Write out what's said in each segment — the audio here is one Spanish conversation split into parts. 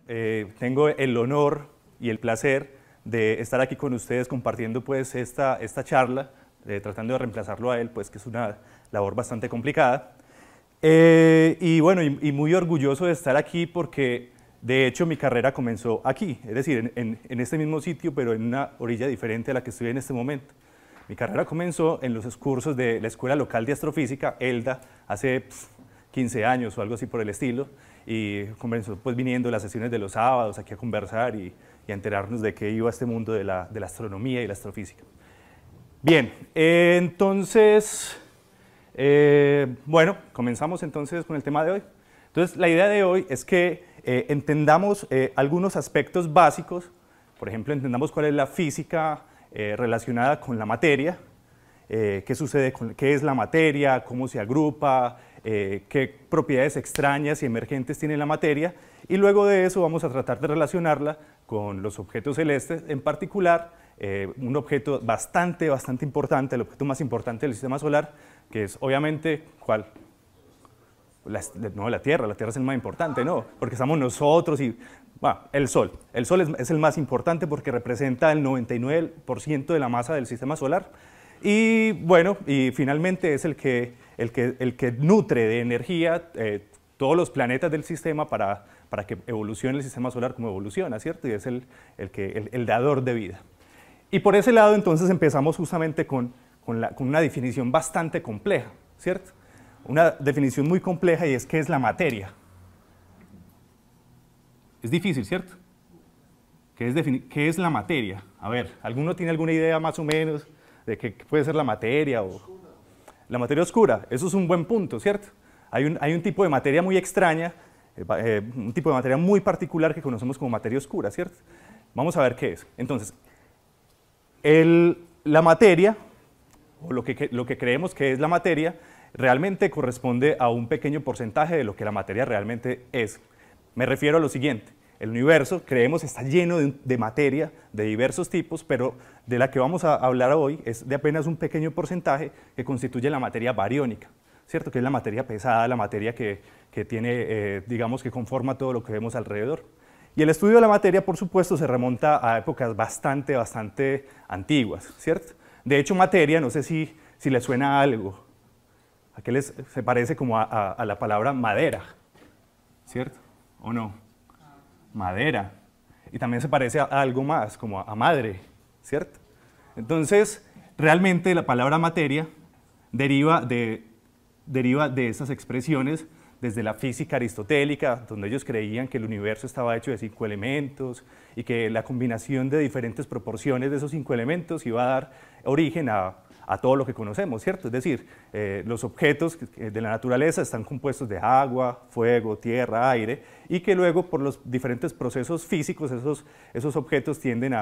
tengo el honor y el placer de estar aquí con ustedes compartiendo pues esta charla, tratando de reemplazarlo a él, pues que es una labor bastante complicada. Y bueno, y muy orgulloso de estar aquí porque de hecho mi carrera comenzó aquí, es decir, en este mismo sitio, pero en una orilla diferente a la que estoy en este momento. Mi carrera comenzó en los cursos de la Escuela Local de Astrofísica, ELDA, hace 15 años o algo así por el estilo, y comenzó pues viniendo las sesiones de los sábados aquí a conversar y a enterarnos de qué iba este mundo de la astronomía y la astrofísica. Bien, entonces, bueno, comenzamos entonces con el tema de hoy. Entonces, la idea de hoy es que entendamos algunos aspectos básicos, por ejemplo, entendamos cuál es la física relacionada con la materia, qué sucede, qué es la materia, cómo se agrupa, qué propiedades extrañas y emergentes tiene la materia, y luego de eso vamos a tratar de relacionarla con los objetos celestes, en particular un objeto bastante importante, el objeto más importante del sistema solar, que es obviamente, ¿cuál? No, la Tierra es el más importante, ¿no? Porque estamos nosotros y, bueno, el Sol. El Sol es el más importante porque representa el 99% de la masa del sistema solar. Y bueno, y finalmente es el que nutre de energía todos los planetas del sistema para que evolucione el sistema solar como evoluciona, ¿cierto? Y es el dador de vida. Y por ese lado entonces empezamos justamente con una definición bastante compleja, ¿cierto? Una definición muy compleja, y es ¿qué es la materia? Es difícil, ¿cierto? ¿Qué es la materia? A ver, ¿alguno tiene alguna idea más o menos de qué puede ser la materia? La materia oscura, eso es un buen punto, ¿cierto? Hay un tipo de materia muy extraña, un tipo de materia muy particular que conocemos como materia oscura, ¿cierto? Vamos a ver qué es. Entonces, la materia, o lo que creemos que es la materia, realmente corresponde a un pequeño porcentaje de lo que la materia realmente es. Me refiero a lo siguiente: el universo, creemos, está lleno de materia de diversos tipos, pero de la que vamos a hablar hoy es de apenas un pequeño porcentaje que constituye la materia bariónica, ¿cierto? Que es la materia pesada, la materia que tiene, digamos, que conforma todo lo que vemos alrededor. Y el estudio de la materia, por supuesto, se remonta a épocas bastante antiguas, ¿cierto? De hecho, materia, no sé si les suena algo. ¿A qué se parece como a la palabra madera? ¿Cierto? ¿O no? Madera. Y también se parece a algo más, como a madre, ¿cierto? Entonces, realmente la palabra materia deriva de esas expresiones desde la física aristotélica, donde ellos creían que el universo estaba hecho de 5 elementos y que la combinación de diferentes proporciones de esos 5 elementos iba a dar origen a todo lo que conocemos, ¿cierto? Es decir, los objetos de la naturaleza están compuestos de agua, fuego, tierra, aire, y que luego por los diferentes procesos físicos esos objetos tienden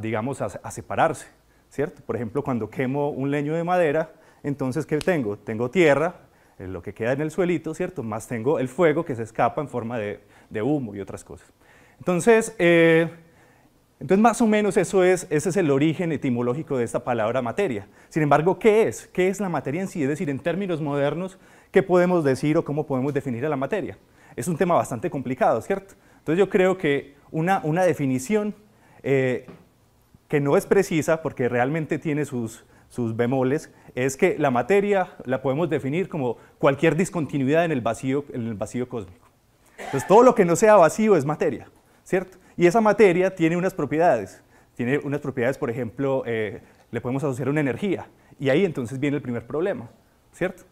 digamos, a separarse, ¿cierto? Por ejemplo, cuando quemo un leño de madera, entonces, ¿qué tengo? Tengo tierra, lo que queda en el suelito, ¿cierto? Más tengo el fuego que se escapa en forma de humo y otras cosas. Entonces, más o menos ese es el origen etimológico de esta palabra materia. Sin embargo, ¿qué es? ¿Qué es la materia en sí? Es decir, en términos modernos, ¿qué podemos decir o cómo podemos definir a la materia? Es un tema bastante complicado, ¿cierto? Entonces yo creo que una definición que no es precisa, porque realmente tiene sus bemoles, es que la materia la podemos definir como cualquier discontinuidad en el vacío cósmico. Entonces todo lo que no sea vacío es materia, ¿cierto? Y esa materia tiene unas propiedades. Tiene unas propiedades, por ejemplo, le podemos asociar una energía. Y ahí entonces viene el primer problema, ¿cierto?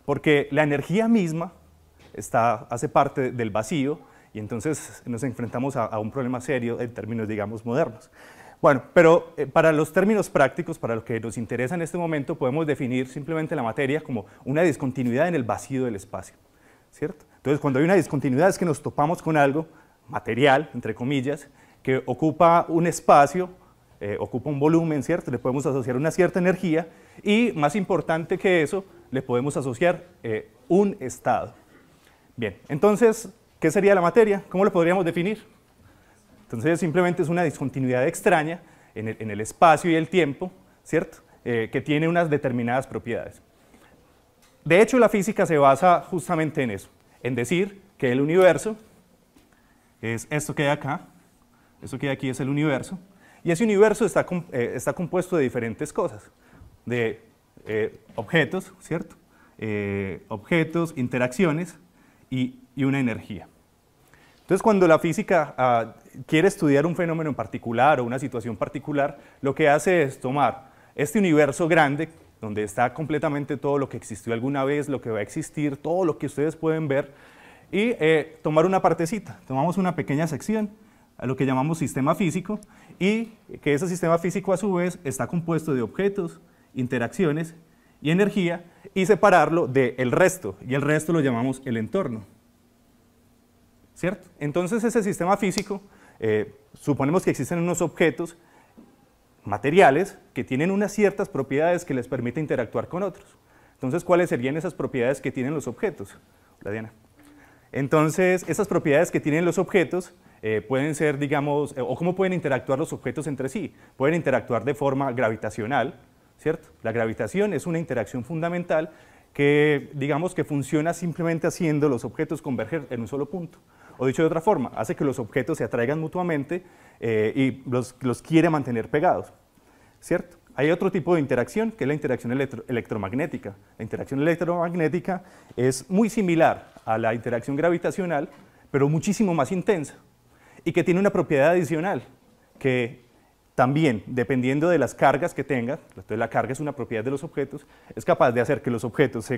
Porque la energía misma hace parte del vacío y entonces nos enfrentamos a un problema serio en términos, digamos, modernos. Bueno, pero para los términos prácticos, para lo que nos interesa en este momento, podemos definir simplemente la materia como una discontinuidad en el vacío del espacio, ¿cierto? Entonces, cuando hay una discontinuidad es que nos topamos con algo material, entre comillas, que ocupa un espacio, ocupa un volumen, ¿cierto? Le podemos asociar una cierta energía y, más importante que eso, le podemos asociar un estado. Bien, entonces, ¿qué sería la materia? ¿Cómo lo podríamos definir? Entonces, simplemente es una discontinuidad extraña en el espacio y el tiempo, ¿cierto? Que tiene unas determinadas propiedades. De hecho, la física se basa justamente en eso, en decir que el universo es esto que hay acá, esto que hay aquí es el universo, y ese universo está compuesto de diferentes cosas, de objetos, ¿cierto? Objetos, interacciones y una energía. Entonces, cuando la física quiere estudiar un fenómeno en particular o una situación particular, lo que hace es tomar este universo grande, donde está completamente todo lo que existió alguna vez, lo que va a existir, todo lo que ustedes pueden ver, y tomar una partecita. Tomamos una pequeña sección, a lo que llamamos sistema físico, y que ese sistema físico a su vez está compuesto de objetos, interacciones y energía, y separarlo del resto, y el resto lo llamamos el entorno. ¿Cierto? Entonces ese sistema físico, suponemos que existen unos objetos materiales que tienen unas ciertas propiedades que les permiten interactuar con otros. Entonces, ¿cuáles serían esas propiedades que tienen los objetos? Hola, Diana. Entonces, esas propiedades que tienen los objetos pueden ser, digamos, o cómo pueden interactuar los objetos entre sí. Pueden interactuar de forma gravitacional, ¿cierto? La gravitación es una interacción fundamental que, digamos, que funciona simplemente haciendo los objetos converger en un solo punto. O dicho de otra forma, hace que los objetos se atraigan mutuamente y los quiere mantener pegados, ¿cierto? Hay otro tipo de interacción, que es la interacción electromagnética. La interacción electromagnética es muy similar a la interacción gravitacional, pero muchísimo más intensa, y que tiene una propiedad adicional, que también, dependiendo de las cargas que tenga, entonces la carga es una propiedad de los objetos, es capaz de hacer que los objetos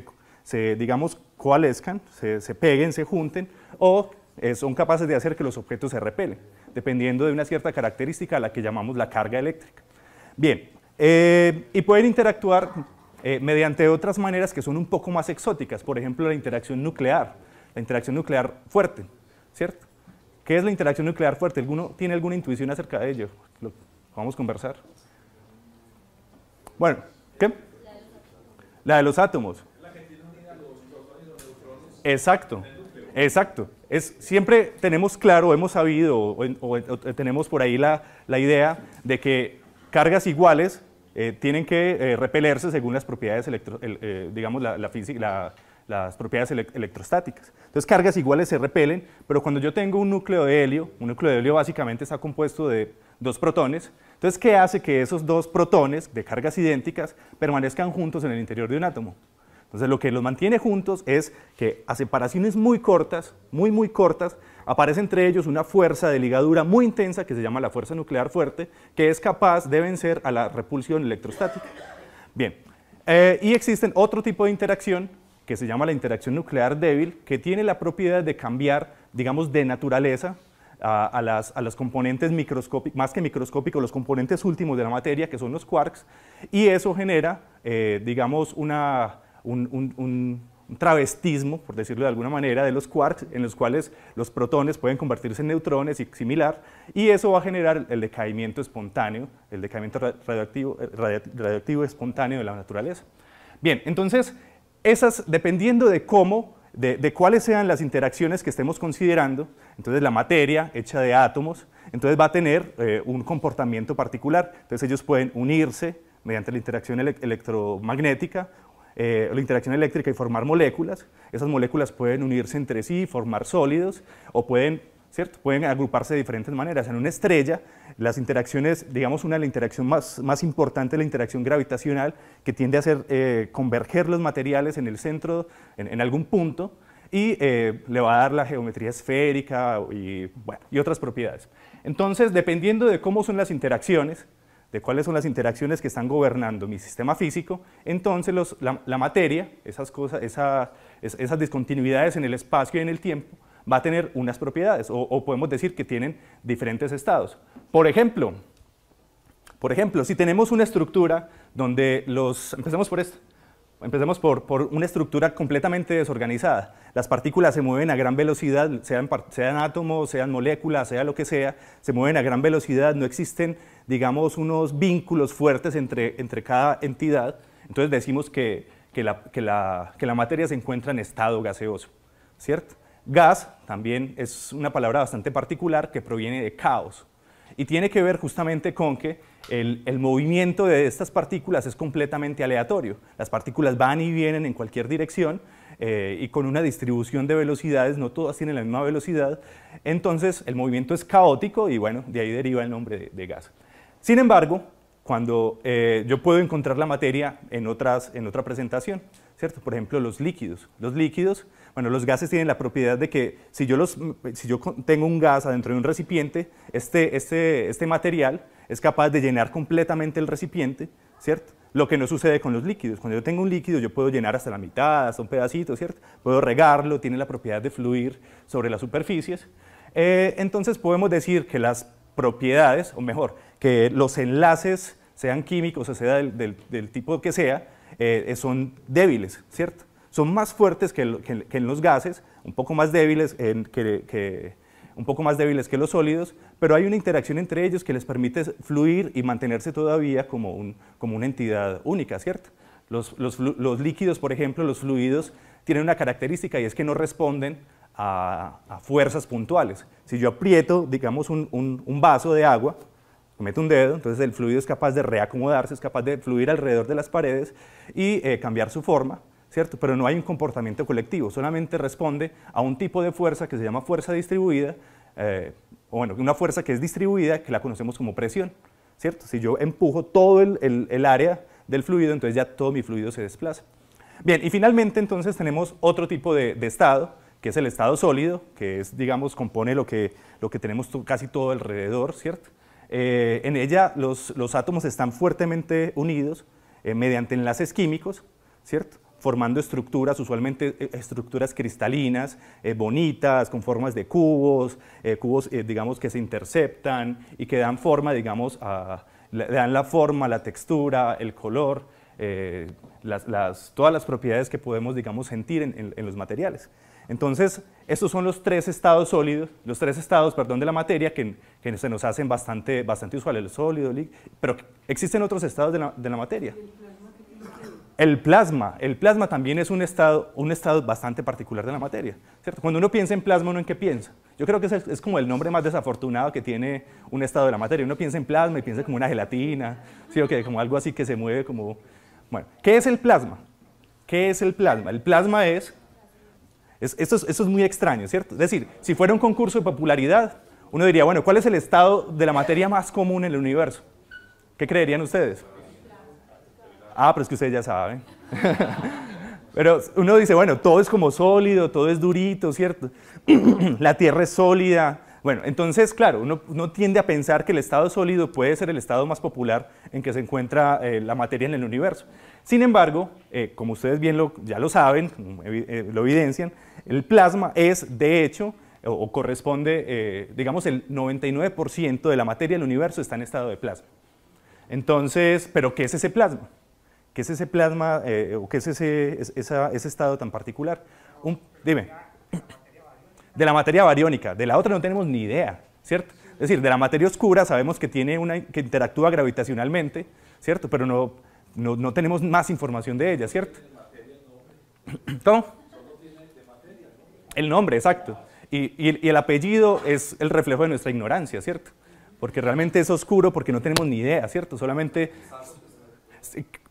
digamos, coalescan, se peguen, se junten, o son capaces de hacer que los objetos se repelen, dependiendo de una cierta característica a la que llamamos la carga eléctrica. Bien, y pueden interactuar mediante otras maneras que son un poco más exóticas, por ejemplo, la interacción nuclear fuerte, ¿cierto? ¿Qué es la interacción nuclear fuerte? ¿Alguno tiene alguna intuición acerca de ello? Lo vamos a conversar. Bueno, ¿qué? La de los átomos. La que tiene unida los protones y los neutrones. Exacto. Exacto. Siempre tenemos claro, hemos sabido o tenemos por ahí la idea de que cargas iguales tienen que repelerse según las propiedades, digamos, las propiedades electrostáticas. Entonces, cargas iguales se repelen, pero cuando yo tengo un núcleo de helio básicamente está compuesto de dos protones. Entonces, ¿qué hace que esos dos protones de cargas idénticas permanezcan juntos en el interior de un átomo? Entonces, lo que los mantiene juntos es que a separaciones muy cortas, muy cortas, aparece entre ellos una fuerza de ligadura muy intensa que se llama la fuerza nuclear fuerte, que es capaz de vencer a la repulsión electrostática. Bien, y existen otro tipo de interacción que se llama la interacción nuclear débil, que tiene la propiedad de cambiar, digamos, de naturaleza a los componentes microscópicos, más que microscópicos, los componentes últimos de la materia, que son los quarks, y eso genera, digamos, un travestismo, por decirlo de alguna manera, de los quarks, en los cuales los protones pueden convertirse en neutrones y similar, y eso va a generar el decaimiento espontáneo, el decaimiento radioactivo espontáneo de la naturaleza. Bien, entonces, dependiendo de de cuáles sean las interacciones que estemos considerando, entonces la materia hecha de átomos, entonces va a tener un comportamiento particular. Entonces ellos pueden unirse mediante la interacción electromagnética, la interacción eléctrica y formar moléculas. Esas moléculas pueden unirse entre sí, formar sólidos, o pueden agruparse de diferentes maneras. En una estrella, las interacciones, digamos, la interacción más importante es la interacción gravitacional, que tiende a hacer converger los materiales en el centro, en algún punto, y le va a dar la geometría esférica y otras propiedades. Entonces, dependiendo de cómo son las interacciones, de cuáles son las interacciones que están gobernando mi sistema físico, entonces la materia, esas discontinuidades en el espacio y en el tiempo, va a tener unas propiedades, o podemos decir que tienen diferentes estados. Por ejemplo, si tenemos una estructura donde empecemos por esto, empecemos por una estructura completamente desorganizada. Las partículas se mueven a gran velocidad, sean átomos, sean moléculas, sea lo que sea, se mueven a gran velocidad, no existen, digamos, unos vínculos fuertes entre cada entidad. Entonces decimos que la materia se encuentra en estado gaseoso, ¿cierto? Gas también es una palabra bastante particular que proviene de caos y tiene que ver justamente con que el movimiento de estas partículas es completamente aleatorio. Las partículas van y vienen en cualquier dirección y con una distribución de velocidades, no todas tienen la misma velocidad, entonces el movimiento es caótico y bueno, de ahí deriva el nombre de gas. Sin embargo, cuando yo puedo encontrar la materia en otra presentación, ¿cierto? Por ejemplo, los líquidos. Los líquidos, bueno, los gases tienen la propiedad de que si yo tengo un gas adentro de un recipiente, este material es capaz de llenar completamente el recipiente, ¿cierto? Lo que no sucede con los líquidos. Cuando yo tengo un líquido, yo puedo llenar hasta la mitad, hasta un pedacito, ¿cierto? Puedo regarlo, tiene la propiedad de fluir sobre las superficies. Entonces podemos decir que las propiedades, o mejor, que los enlaces, sean químicos o sea del tipo que sea, son débiles, ¿cierto? Son más fuertes que en los gases, un poco más débiles que los sólidos, pero hay una interacción entre ellos que les permite fluir y mantenerse todavía como una entidad única, ¿cierto? Los líquidos, por ejemplo, los fluidos, tienen una característica y es que no responden a fuerzas puntuales. Si yo aprieto, digamos, un vaso de agua, meto un dedo, entonces el fluido es capaz de reacomodarse, es capaz de fluir alrededor de las paredes y cambiar su forma, ¿cierto? Pero no hay un comportamiento colectivo, solamente responde a un tipo de fuerza que se llama fuerza distribuida, o bueno, una fuerza que es distribuida, que la conocemos como presión, ¿cierto? Si yo empujo todo el área del fluido, entonces ya todo mi fluido se desplaza. Bien, y finalmente entonces tenemos otro tipo de estado, que es el estado sólido, que es, digamos, compone lo que tenemos casi todo alrededor, ¿cierto? En ella los átomos están fuertemente unidos mediante enlaces químicos, ¿cierto? Formando estructuras, usualmente estructuras cristalinas, bonitas, con formas de cubos, digamos, que se interceptan y que dan forma, digamos, le dan la forma, la textura, el color, todas las propiedades que podemos, digamos, sentir en los materiales. Entonces, estos son los tres estados sólidos, de la materia que se nos hacen bastante usuales, el sólido, el líquido, pero existen otros estados de la materia. El plasma también es un estado bastante particular de la materia, ¿cierto? Cuando uno piensa en plasma, ¿uno en qué piensa? Yo creo que es como el nombre más desafortunado que tiene un estado de la materia. Uno piensa en plasma y piensa como una gelatina, ¿sí? Como algo así que se mueve como... Bueno, ¿qué es el plasma? ¿Qué es el plasma? El plasma esto es muy extraño, ¿cierto? Es decir, si fuera un concurso de popularidad, uno diría, bueno, ¿cuál es el estado de la materia más común en el universo? ¿Qué creerían ustedes? Ah, pero es que ustedes ya saben. Pero uno dice, bueno, todo es como sólido, todo es durito, ¿cierto? La Tierra es sólida. Bueno, entonces, claro, uno tiende a pensar que el estado sólido puede ser el estado más popular en que se encuentra la materia en el universo. Sin embargo, como ustedes bien ya lo saben, lo evidencian, el plasma es, de hecho, o corresponde, digamos, el 99% de la materia del universo está en estado de plasma. Entonces, ¿pero qué es ese plasma? ¿Qué es ese plasma o qué es ese estado tan particular? Dime. De la materia bariónica, de la otra no tenemos ni idea, ¿cierto? Es decir, de la materia oscura sabemos que que interactúa gravitacionalmente, ¿cierto? Pero no tenemos más información de ella, ¿cierto? ¿Cómo? El nombre, exacto. Y el apellido es el reflejo de nuestra ignorancia, ¿cierto? Porque realmente es oscuro porque no tenemos ni idea, ¿cierto? Solamente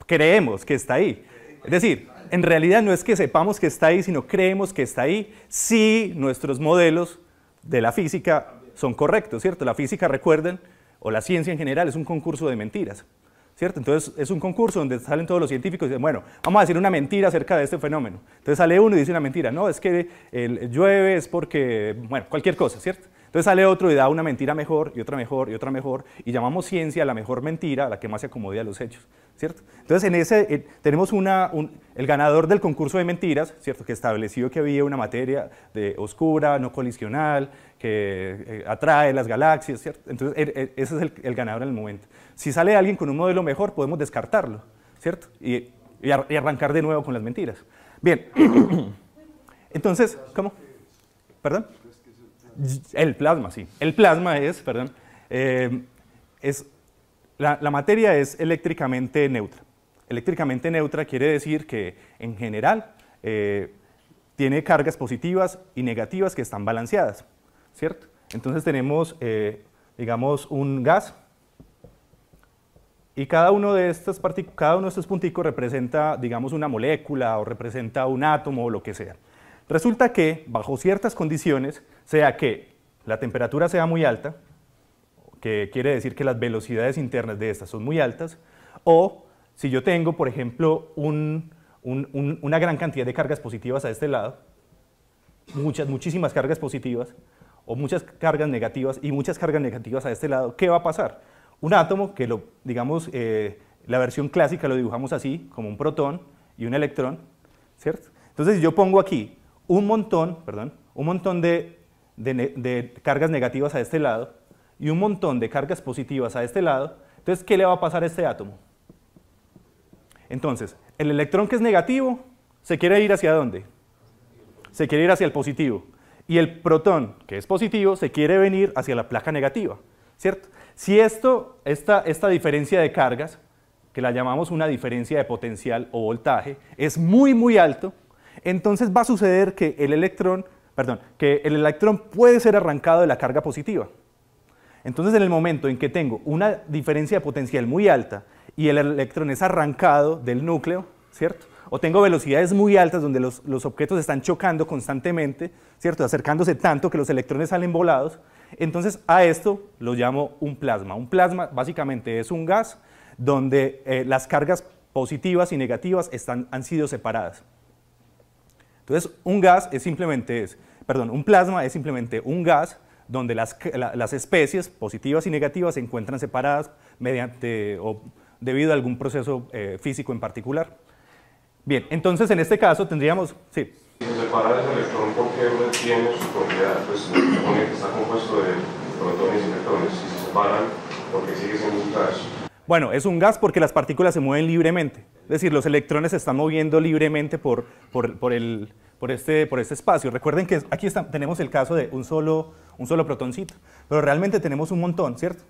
creemos que está ahí. Es decir, en realidad no es que sepamos que está ahí, sino creemos que está ahí si nuestros modelos de la física son correctos, ¿cierto? La física, recuerden, o la ciencia en general, es un concurso de mentiras, ¿cierto? Entonces es un concurso donde salen todos los científicos y dicen, bueno, vamos a decir una mentira acerca de este fenómeno. Entonces sale uno y dice una mentira, no, es que llueve, es porque, bueno, cualquier cosa, ¿cierto? Entonces sale otro y da una mentira mejor, y otra mejor, y otra mejor, y llamamos ciencia a la mejor mentira, a la que más se acomode a los hechos, ¿cierto? Entonces tenemos el ganador del concurso de mentiras, ¿cierto? Que estableció que había una materia oscura, no colisional, que atrae las galaxias, ¿cierto? Entonces ese es el ganador en el momento. Si sale alguien con un modelo mejor, podemos descartarlo, ¿cierto? Y arrancar de nuevo con las mentiras. Bien, entonces, ¿cómo? ¿Perdón? El plasma, sí. El plasma la materia es eléctricamente neutra. Eléctricamente neutra quiere decir que, en general, tiene cargas positivas y negativas que están balanceadas, ¿cierto? Entonces tenemos, digamos, un gas Y cada uno de estos punticos representa, digamos, una molécula o representa un átomo o lo que sea. Resulta que, bajo ciertas condiciones, sea que la temperatura sea muy alta, que quiere decir que las velocidades internas de estas son muy altas, o si yo tengo, por ejemplo, una gran cantidad de cargas positivas a este lado, muchísimas cargas positivas, o muchas cargas negativas y muchas cargas negativas a este lado, ¿qué va a pasar? Un átomo, que digamos, la versión clásica lo dibujamos así, como un protón y un electrón, ¿cierto? Entonces, si yo pongo aquí un montón de cargas negativas a este lado y un montón de cargas positivas a este lado, entonces, ¿qué le va a pasar a este átomo? Entonces, el electrón que es negativo, ¿se quiere ir hacia dónde? Se quiere ir hacia el positivo. Y el protón, que es positivo, se quiere venir hacia la placa negativa, ¿cierto? Si esta diferencia de cargas, que la llamamos una diferencia de potencial o voltaje, es muy, muy alto, entonces va a suceder que el electrón puede ser arrancado de la carga positiva. Entonces, en el momento en que tengo una diferencia de potencial muy alta y el electrón es arrancado del núcleo, ¿cierto? O tengo velocidades muy altas donde los objetos están chocando constantemente, ¿cierto? Acercándose tanto que los electrones salen volados, entonces a esto lo llamo un plasma. Un plasma básicamente es un gas donde las cargas positivas y negativas han sido separadas. Entonces, un plasma es simplemente un gas donde las especies positivas y negativas se encuentran separadas debido a algún proceso físico en particular. Bien, entonces en este caso tendríamos... Sí. Si se separa ese electrón, ¿por qué tiene su propiedad? Pues se supone que está compuesto de protones y electrones. Si se separan, ¿por qué sigue siendo un gas? Bueno, es un gas porque las partículas se mueven libremente. Es decir, los electrones se están moviendo libremente por este espacio. Recuerden que aquí tenemos el caso de un solo protoncito, pero realmente tenemos un montón, ¿cierto?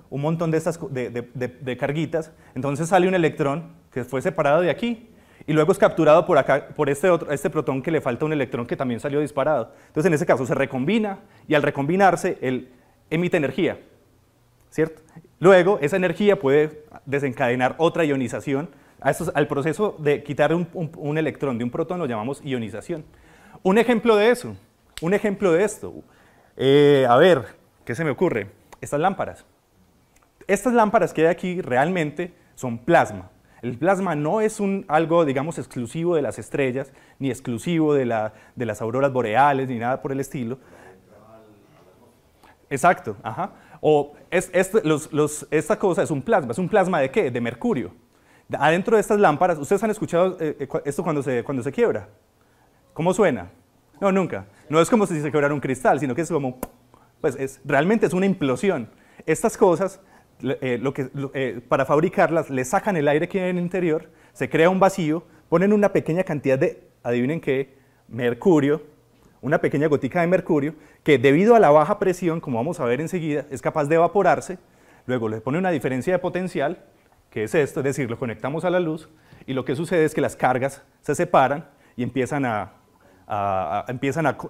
Un montón de carguitas. Entonces sale un electrón que fue separado de aquí y luego es capturado por acá, por este protón que le falta un electrón que también salió disparado. Entonces en ese caso se recombina y al recombinarse él emite energía, ¿cierto? Luego esa energía puede desencadenar otra ionización. Al proceso de quitar un electrón de un protón lo llamamos ionización. Un ejemplo de eso, un ejemplo de esto, a ver, ¿qué se me ocurre? Estas lámparas. Estas lámparas que hay aquí realmente son plasma. El plasma no es algo, digamos, exclusivo de las estrellas, ni exclusivo de las auroras boreales, ni nada por el estilo. Exacto, ajá. O esta cosa es un plasma ¿de qué? De mercurio. Adentro de estas lámparas, ¿ustedes han escuchado esto cuando se quiebra? ¿Cómo suena? No, nunca. No es como si se quebrara un cristal, sino que es como, realmente es una implosión. Estas cosas, para fabricarlas, le sacan el aire que hay en el interior, se crea un vacío, ponen una pequeña cantidad de, adivinen qué, mercurio, una pequeña gotica de mercurio, que debido a la baja presión, como vamos a ver enseguida, es capaz de evaporarse, luego le pone una diferencia de potencial, que es esto, es decir, lo conectamos a la luz, y lo que sucede es que las cargas se separan y empiezan a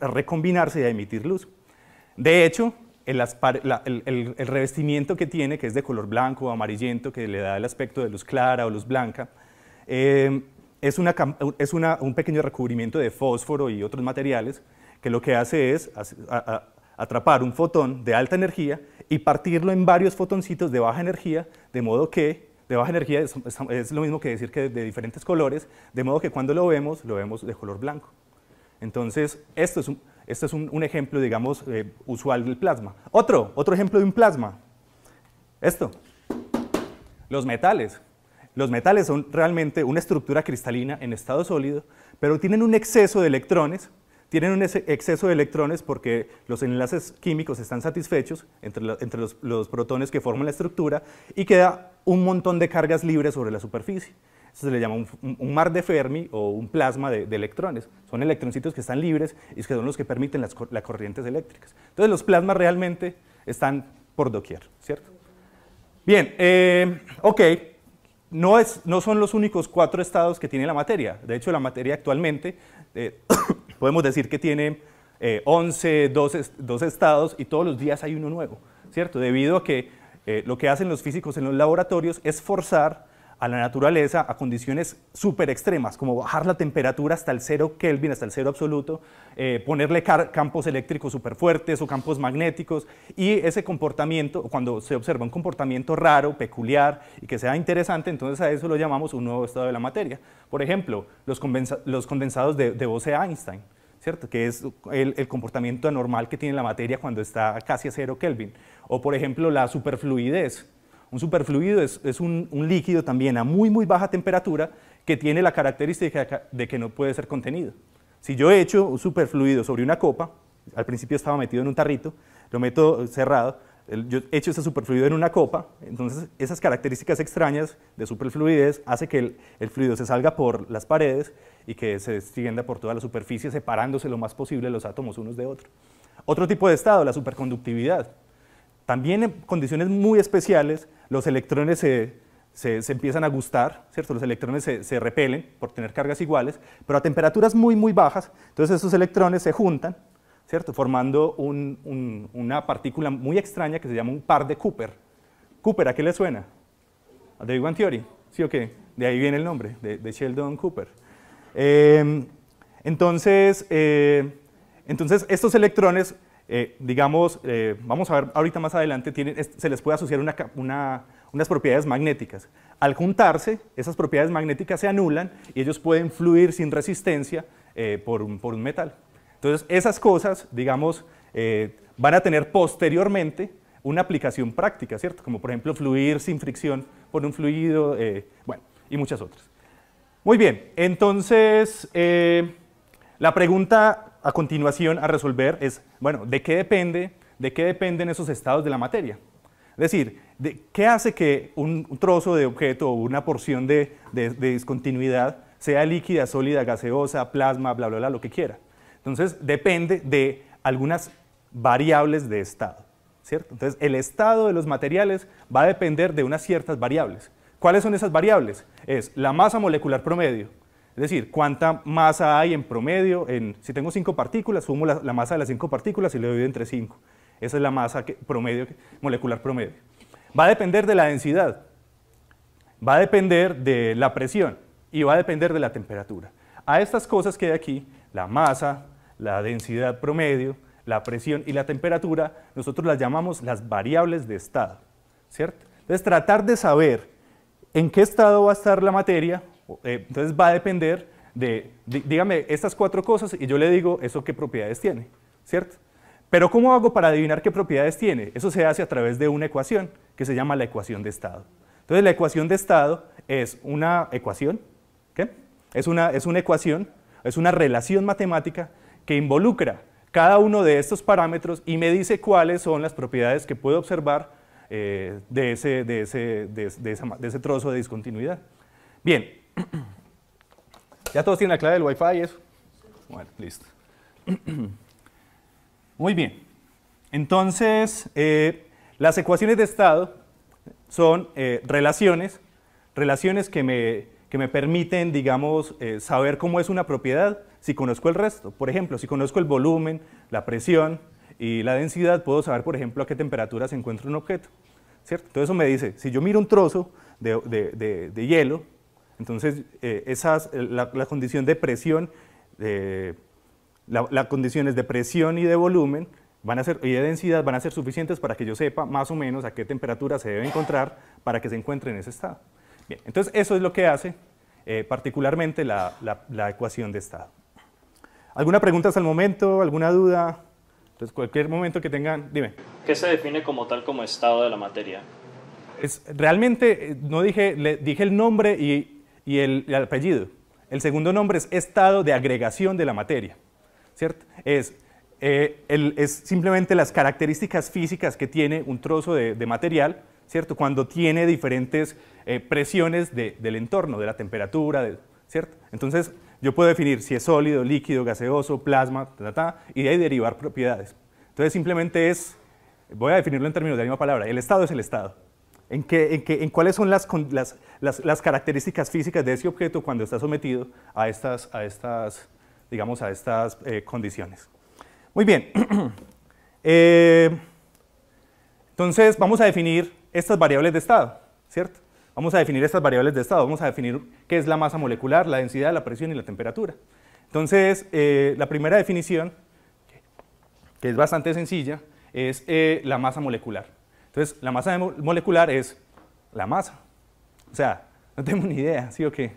recombinarse y a emitir luz. De hecho, el revestimiento que tiene, que es de color blanco o amarillento, que le da el aspecto de luz clara o luz blanca, es un pequeño recubrimiento de fósforo y otros materiales, que lo que hace es atrapar un fotón de alta energía y partirlo en varios fotoncitos de baja energía, de modo que de baja energía es lo mismo que decir que de diferentes colores, de modo que cuando lo vemos de color blanco. Entonces, esto es un ejemplo, digamos, usual del plasma. Otro ejemplo de un plasma. Esto, los metales. Los metales son realmente una estructura cristalina en estado sólido, pero tienen un exceso de electrones. Tienen un exceso de electrones porque los enlaces químicos están satisfechos entre los protones que forman la estructura y queda un montón de cargas libres sobre la superficie. Eso se le llama un mar de Fermi o un plasma de electrones. Son electroncitos que están libres y que son los que permiten las corrientes eléctricas. Entonces los plasmas realmente están por doquier, ¿cierto? Bien, ok. No son los únicos 4 estados que tiene la materia. De hecho, la materia actualmente podemos decir que tiene 11, 12 estados y todos los días hay uno nuevo, ¿cierto? Debido a que lo que hacen los físicos en los laboratorios es forzar a la naturaleza a condiciones súper extremas, como bajar la temperatura hasta el 0 Kelvin, hasta el 0 absoluto, ponerle campos eléctricos súper fuertes o campos magnéticos, y ese comportamiento, cuando se observa un comportamiento raro, peculiar y que sea interesante, entonces a eso lo llamamos un nuevo estado de la materia. Por ejemplo, los condensados de Bose-Einstein, ¿cierto? Que es el comportamiento anormal que tiene la materia cuando está casi a 0 Kelvin. O por ejemplo la superfluidez. Un superfluido es un líquido también a muy baja temperatura que tiene la característica de que no puede ser contenido. Si yo echo un superfluido sobre una copa, al principio estaba metido en un tarrito, lo meto cerrado, yo echo ese superfluido en una copa, entonces esas características extrañas de superfluidez hace que el fluido se salga por las paredes y que se extienda por toda la superficie, separándose lo más posible los átomos unos de otros. Otro tipo de estado, la superconductividad. También en condiciones muy especiales, los electrones se empiezan a gustar, ¿cierto? Los electrones se repelen por tener cargas iguales, pero a temperaturas muy bajas, entonces esos electrones se juntan, ¿cierto? Formando una partícula muy extraña que se llama un par de Cooper. ¿Cooper a qué le suena? ¿A The Big Bang Theory? ¿Sí o qué? De ahí viene el nombre, de Sheldon Cooper. Entonces estos electrones, vamos a ver ahorita más adelante, se les puede asociar unas propiedades magnéticas. Al juntarse, esas propiedades magnéticas se anulan y ellos pueden fluir sin resistencia por un metal. Entonces, esas cosas, digamos, van a tener posteriormente una aplicación práctica, ¿cierto? Como por ejemplo fluir sin fricción por un fluido, bueno, y muchas otras. Muy bien, entonces, la pregunta a continuación a resolver es, bueno, ¿de qué dependen esos estados de la materia? Es decir, ¿qué hace que un trozo de objeto o una porción de discontinuidad sea líquida, sólida, gaseosa, plasma, bla, bla, bla, lo que quiera? Entonces, depende de algunas variables de estado, ¿cierto? Entonces, el estado de los materiales va a depender de unas ciertas variables. ¿Cuáles son esas variables? Es la masa molecular promedio, es decir, cuánta masa hay en promedio. Si tengo 5 partículas, sumo la masa de las 5 partículas y lo divido entre 5. Esa es la masa molecular promedio. Va a depender de la densidad, va a depender de la presión y va a depender de la temperatura. A estas cosas que hay aquí, la masa, la densidad promedio, la presión y la temperatura, nosotros las llamamos las variables de estado, ¿cierto? Entonces, tratar de saber en qué estado va a estar la materia, entonces va a depender dígame estas 4 cosas y yo le digo eso qué propiedades tiene, ¿cierto? Pero ¿cómo hago para adivinar qué propiedades tiene? Eso se hace a través de una ecuación que se llama la ecuación de estado. Entonces, la ecuación de estado es una ecuación, ¿qué? Es una ecuación, es una relación matemática que involucra cada uno de estos parámetros y me dice cuáles son las propiedades que puedo observar de ese trozo de discontinuidad. Bien, ¿ya todos tienen la clave del Wi-Fi y eso? Bueno, listo. Muy bien, entonces las ecuaciones de estado son relaciones que me permiten, digamos, saber cómo es una propiedad si conozco el resto. Por ejemplo, si conozco el volumen, la presión y la densidad, puedo saber, por ejemplo, a qué temperatura se encuentra un objeto, ¿cierto? Entonces eso me dice, si yo miro un trozo de hielo, entonces la condición de presión, las condiciones de presión y de volumen y de densidad van a ser suficientes para que yo sepa más o menos a qué temperatura se debe encontrar para que se encuentre en ese estado. Bien, entonces eso es lo que hace particularmente la ecuación de estado. ¿Alguna pregunta hasta el momento? ¿Alguna duda? Entonces, cualquier momento que tengan, dime. ¿Qué se define como tal como estado de la materia? Realmente no dije el nombre y el apellido. El segundo nombre es estado de agregación de la materia, ¿cierto? Es simplemente las características físicas que tiene un trozo de material, ¿cierto? Cuando tiene diferentes presiones del entorno, de la temperatura, ¿cierto? Entonces, yo puedo definir si es sólido, líquido, gaseoso, plasma, y de ahí derivar propiedades. Entonces, simplemente voy a definirlo en términos de la misma palabra, el estado es el estado. En cuáles son las características físicas de ese objeto cuando está sometido a estas condiciones. Muy bien. Entonces, vamos a definir estas variables de estado, ¿cierto? Vamos a definir estas variables de estado, vamos a definir qué es la masa molecular, la densidad, la presión y la temperatura. Entonces, la primera definición, que es bastante sencilla, es la masa molecular. Entonces, la masa molecular es la masa. O sea, no tengo ni idea, ¿sí o qué?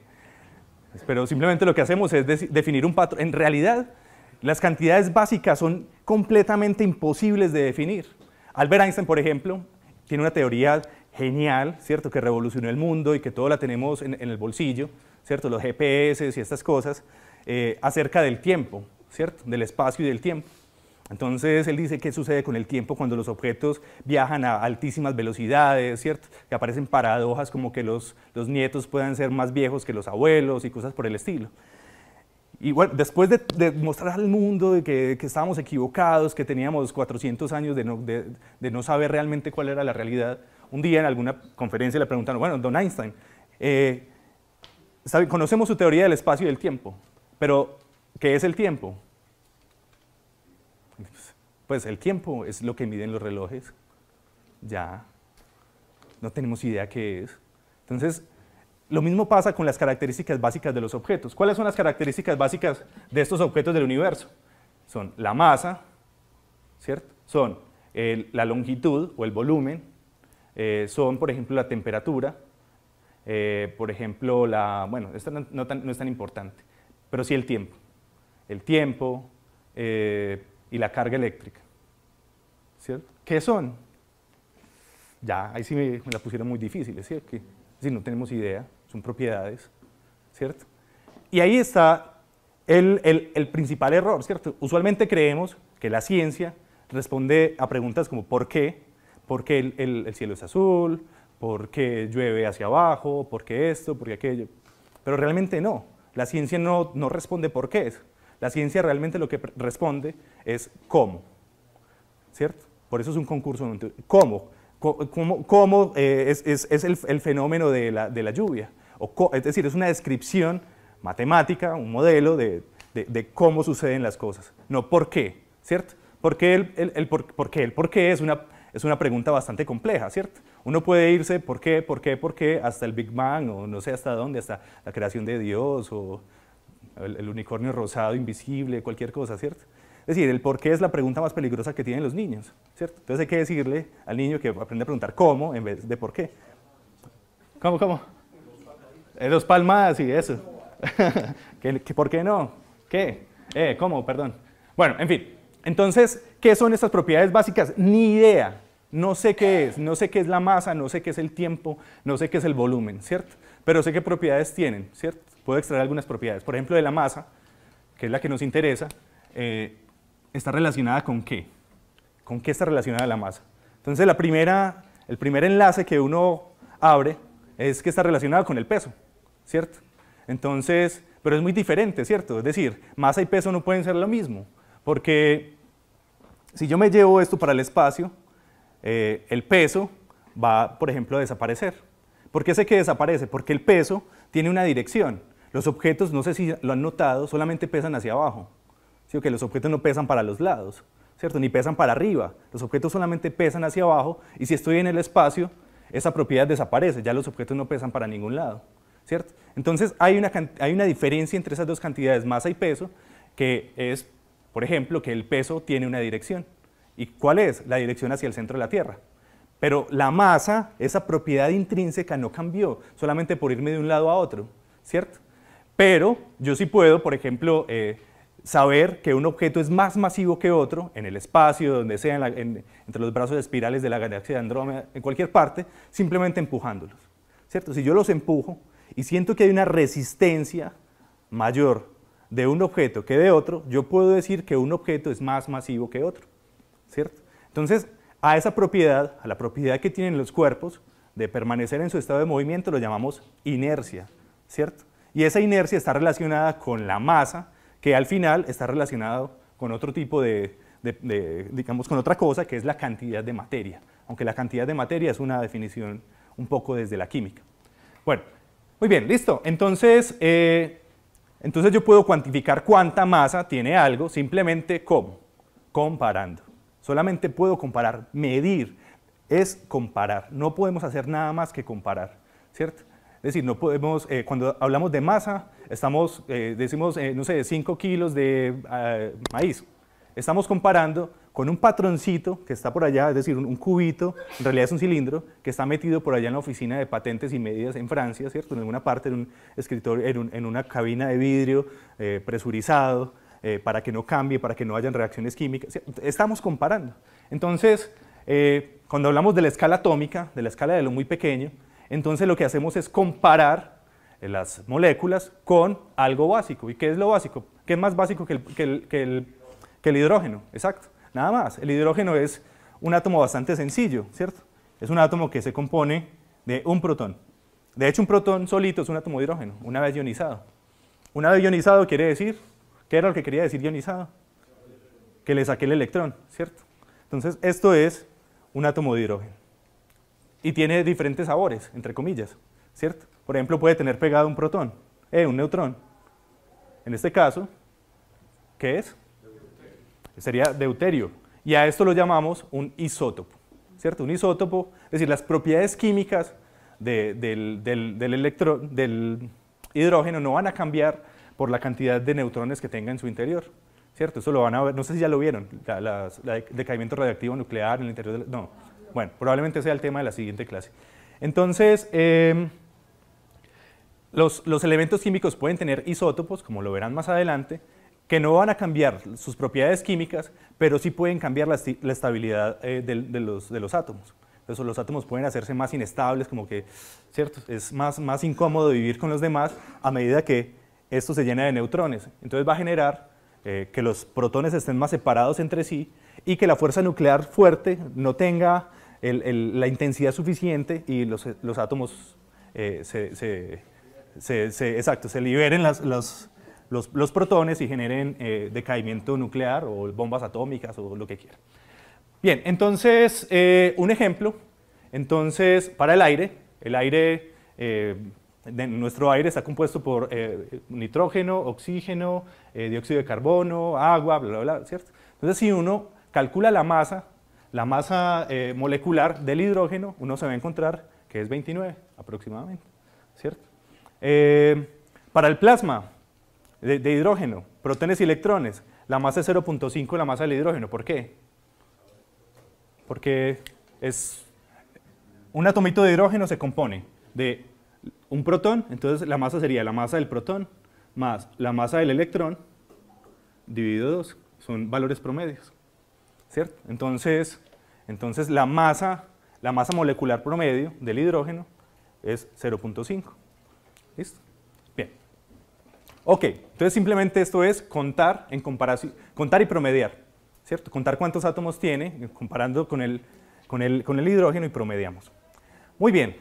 Pero simplemente lo que hacemos es definir un patrón. En realidad, las cantidades básicas son completamente imposibles de definir. Albert Einstein, por ejemplo, tiene una teoría genial, ¿cierto?, que revolucionó el mundo y que todo la tenemos en el bolsillo, ¿cierto?, los GPS y estas cosas, acerca del tiempo, ¿cierto?, del espacio y del tiempo. Entonces, él dice qué sucede con el tiempo cuando los objetos viajan a altísimas velocidades, ¿cierto?, que aparecen paradojas como que los nietos puedan ser más viejos que los abuelos y cosas por el estilo. Y bueno, después de mostrar al mundo de que estábamos equivocados, que teníamos 400 años de no saber realmente cuál era la realidad, un día en alguna conferencia le preguntaron, bueno, don Einstein, conocemos su teoría del espacio y del tiempo, pero ¿qué es el tiempo? Pues el tiempo es lo que miden los relojes, ya, no tenemos idea qué es. Entonces, lo mismo pasa con las características básicas de los objetos. ¿Cuáles son las características básicas de estos objetos del universo? Son la masa, ¿cierto? Son la longitud o el volumen, son, por ejemplo, la temperatura, por ejemplo, bueno, esto no es tan importante, pero sí el tiempo. El tiempo y la carga eléctrica, ¿cierto? ¿Qué son? Ya, ahí sí me la pusieron muy difícil, ¿cierto? Que si no tenemos idea, son propiedades, ¿cierto? Y ahí está el principal error, ¿cierto? Usualmente creemos que la ciencia responde a preguntas como ¿por qué? ¿Por qué el cielo es azul? ¿Por qué llueve hacia abajo? ¿Por qué esto? ¿Por qué aquello? Pero realmente no. La ciencia no responde por qué es. La ciencia realmente lo que responde es cómo, ¿cierto? Por eso es un concurso. ¿Cómo? ¿Cómo es el fenómeno de la lluvia? Es decir, es una descripción matemática, un modelo de cómo suceden las cosas, no por qué, ¿cierto? Porque el por qué es una pregunta bastante compleja, ¿cierto? Uno puede irse por qué, hasta el Big Bang, o no sé hasta dónde, hasta la creación de Dios, o el unicornio rosado invisible, cualquier cosa, ¿cierto? Es decir, el por qué es la pregunta más peligrosa que tienen los niños, ¿cierto? Entonces hay que decirle al niño que aprende a preguntar cómo en vez de por qué. ¿Cómo? Dos palmadas y eso. ¿Por qué no? ¿Qué? ¿Cómo? Perdón. Bueno, en fin. Entonces, ¿qué son estas propiedades básicas? Ni idea. No sé qué es. No sé qué es la masa, no sé qué es el tiempo, no sé qué es el volumen, ¿cierto? Pero sé qué propiedades tienen, ¿cierto? Puedo extraer algunas propiedades. Por ejemplo, de la masa, que es la que nos interesa, ¿está relacionada con qué? ¿Con qué está relacionada la masa? Entonces, el primer enlace que uno abre es que está relacionado con el peso, ¿cierto? Entonces, pero es muy diferente, ¿cierto? Es decir, masa y peso no pueden ser lo mismo, porque si yo me llevo esto para el espacio, el peso va, por ejemplo, a desaparecer. ¿Por qué sé que desaparece? Porque el peso tiene una dirección. Los objetos, no sé si lo han notado, solamente pesan hacia abajo. ¿Sí? Que los objetos no pesan para los lados, ¿cierto? Ni pesan para arriba. Los objetos solamente pesan hacia abajo y si estoy en el espacio, esa propiedad desaparece. Ya los objetos no pesan para ningún lado, ¿cierto? Entonces hay una diferencia entre esas dos cantidades, masa y peso, que es, por ejemplo, que el peso tiene una dirección. ¿Y cuál es? La dirección hacia el centro de la Tierra. Pero la masa, esa propiedad intrínseca no cambió, solamente por irme de un lado a otro, ¿cierto? Pero yo sí puedo, por ejemplo, saber que un objeto es más masivo que otro en el espacio, donde sea, entre los brazos espirales de la galaxia de Andrómeda, en cualquier parte, simplemente empujándolos, ¿cierto? Si yo los empujo y siento que hay una resistencia mayor de un objeto que de otro, yo puedo decir que un objeto es más masivo que otro, ¿cierto? Entonces, a esa propiedad, a la propiedad que tienen los cuerpos de permanecer en su estado de movimiento, lo llamamos inercia, ¿cierto? Y esa inercia está relacionada con la masa, que al final está relacionado con otro tipo digamos, con otra cosa, que es la cantidad de materia. Aunque la cantidad de materia es una definición un poco desde la química. Bueno, muy bien, listo. Entonces yo puedo cuantificar cuánta masa tiene algo simplemente ¿cómo? Comparando. Solamente puedo comparar, medir. es comparar. No podemos hacer nada más que comparar, ¿cierto? Es decir, no podemos, cuando hablamos de masa, decimos, no sé, 5 kilos de maíz. Estamos comparando con un patroncito que está por allá, es decir, un cubito, en realidad es un cilindro, que está metido por allá en la oficina de patentes y medidas en Francia, ¿cierto? En alguna parte, en un escritorio, en una cabina de vidrio presurizado, para que no cambie, para que no hayan reacciones químicas. ¿Cierto? Estamos comparando. Entonces, cuando hablamos de la escala atómica, de la escala de lo muy pequeño, entonces lo que hacemos es comparar las moléculas con algo básico. ¿Y qué es lo básico? ¿Qué es más básico que el hidrógeno? Exacto, nada más. El hidrógeno es un átomo bastante sencillo, ¿cierto? Es un átomo que se compone de un protón. De hecho, un protón solito es un átomo de hidrógeno, una vez ionizado. Una vez ionizado quiere decir, ¿qué era lo que quería decir ionizado? Que le saqué el electrón, ¿cierto? Entonces, esto es un átomo de hidrógeno. Y tiene diferentes sabores, entre comillas, ¿cierto? Por ejemplo, puede tener pegado un protón, un neutrón. En este caso, ¿qué es? Sería deuterio. Y a esto lo llamamos un isótopo, ¿cierto? Un isótopo, es decir, las propiedades químicas del hidrógeno no van a cambiar por la cantidad de neutrones que tenga en su interior, ¿cierto? Eso lo van a ver, no sé si ya lo vieron, el decaimiento radiactivo nuclear en el interior no. Bueno, probablemente sea el tema de la siguiente clase. Entonces, los elementos químicos pueden tener isótopos, como lo verán más adelante, que no van a cambiar sus propiedades químicas, pero sí pueden cambiar la estabilidad de los átomos. Entonces, los átomos pueden hacerse más inestables, como que, ¿cierto? Es más incómodo vivir con los demás a medida que esto se llena de neutrones. Entonces, va a generar que los protones estén más separados entre sí y que la fuerza nuclear fuerte no tenga la intensidad suficiente y los átomos se liberen los protones y generen decaimiento nuclear o bombas atómicas o lo que quieran. Bien, entonces, un ejemplo, entonces, para el aire, nuestro aire está compuesto por nitrógeno, oxígeno, dióxido de carbono, agua, bla, bla, bla, ¿cierto? Entonces, si uno calcula la masa molecular del hidrógeno, uno se va a encontrar que es 29 aproximadamente, ¿cierto? Para el plasma de hidrógeno, protones y electrones, la masa es 0.5 la masa del hidrógeno. ¿Por qué? Porque un atomito de hidrógeno se compone de un protón, entonces la masa sería la masa del protón más la masa del electrón dividido 2, son valores promedios, ¿cierto? Entonces la masa molecular promedio del hidrógeno es 0.5. ¿Listo? Bien. Ok, entonces simplemente esto es contar y promediar, ¿cierto? Contar cuántos átomos tiene, comparando con el hidrógeno y promediamos. Muy bien.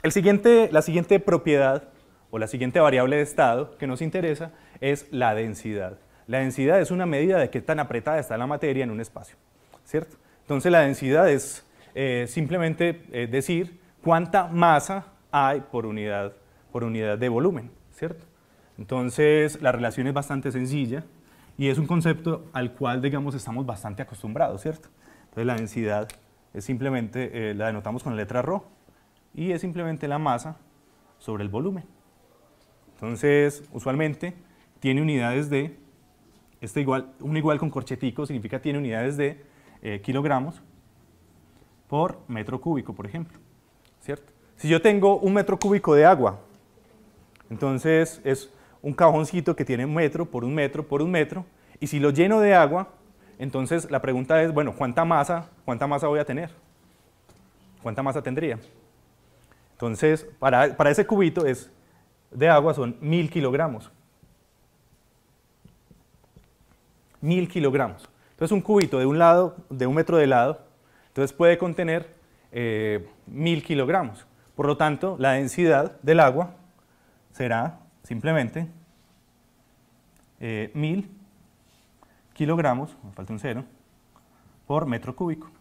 La siguiente propiedad o la siguiente variable de estado que nos interesa es la densidad. La densidad es una medida de qué tan apretada está la materia en un espacio, ¿cierto? Entonces la densidad es simplemente decir cuánta masa hay por unidad de volumen, ¿cierto? Entonces la relación es bastante sencilla y es un concepto al cual, digamos, estamos bastante acostumbrados, ¿cierto? Entonces la densidad es simplemente, la denotamos con la letra ρ y es simplemente la masa sobre el volumen. Entonces, usualmente tiene unidades de, un igual con corchetico significa tiene unidades de kilogramos por metro cúbico, por ejemplo, ¿cierto? Si yo tengo un metro cúbico de agua, entonces es un cajoncito que tiene un metro por un metro por un metro, y si lo lleno de agua, entonces la pregunta es, bueno, ¿cuánta masa voy a tener? ¿Cuánta masa tendría? Entonces, para ese cubito de agua son 1000 kilogramos. 1000 kilogramos. Entonces, un cubito de un metro de lado, entonces puede contener 1000 kilogramos. Por lo tanto, la densidad del agua será simplemente 1000 kilogramos, me falta un 0, por metro cúbico.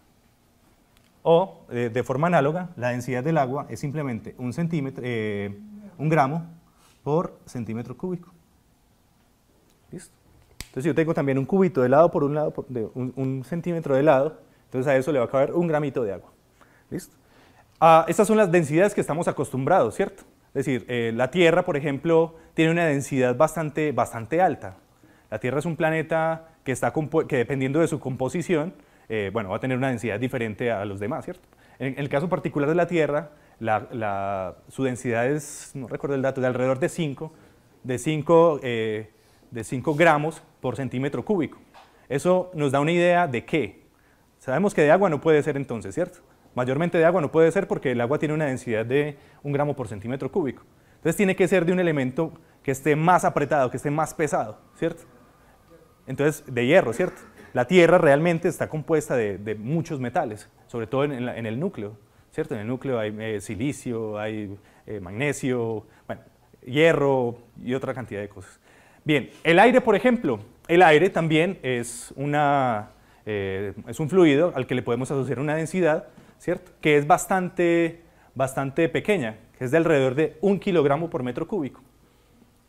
O, de forma análoga, la densidad del agua es simplemente un gramo por centímetro cúbico. ¿Listo? Entonces, si yo tengo también un cubito de lado por un lado, un centímetro de lado, entonces a eso le va a caber un gramito de agua. ¿Listo? Estas son las densidades que estamos acostumbrados, ¿cierto? Es decir, la Tierra, por ejemplo, tiene una densidad bastante alta. La Tierra es un planeta que dependiendo de su composición, bueno, va a tener una densidad diferente a los demás, ¿cierto? En el caso particular de la Tierra, su densidad es, no recuerdo el dato, de alrededor de 5 gramos por centímetro cúbico. Eso nos da una idea de qué. Sabemos que de agua no puede ser entonces, ¿cierto? Mayormente de agua no puede ser porque el agua tiene una densidad de 1 gramo por centímetro cúbico. Entonces tiene que ser de un elemento que esté más apretado, que esté más pesado, ¿cierto? Entonces, de hierro, ¿cierto? La Tierra realmente está compuesta de muchos metales, sobre todo en el núcleo, ¿cierto? En el núcleo hay silicio, hay magnesio, bueno, hierro y otra cantidad de cosas. Bien, el aire, por ejemplo, el aire también es un fluido al que le podemos asociar una densidad, ¿cierto? Que es bastante pequeña, que es de alrededor de 1 kilogramo por metro cúbico,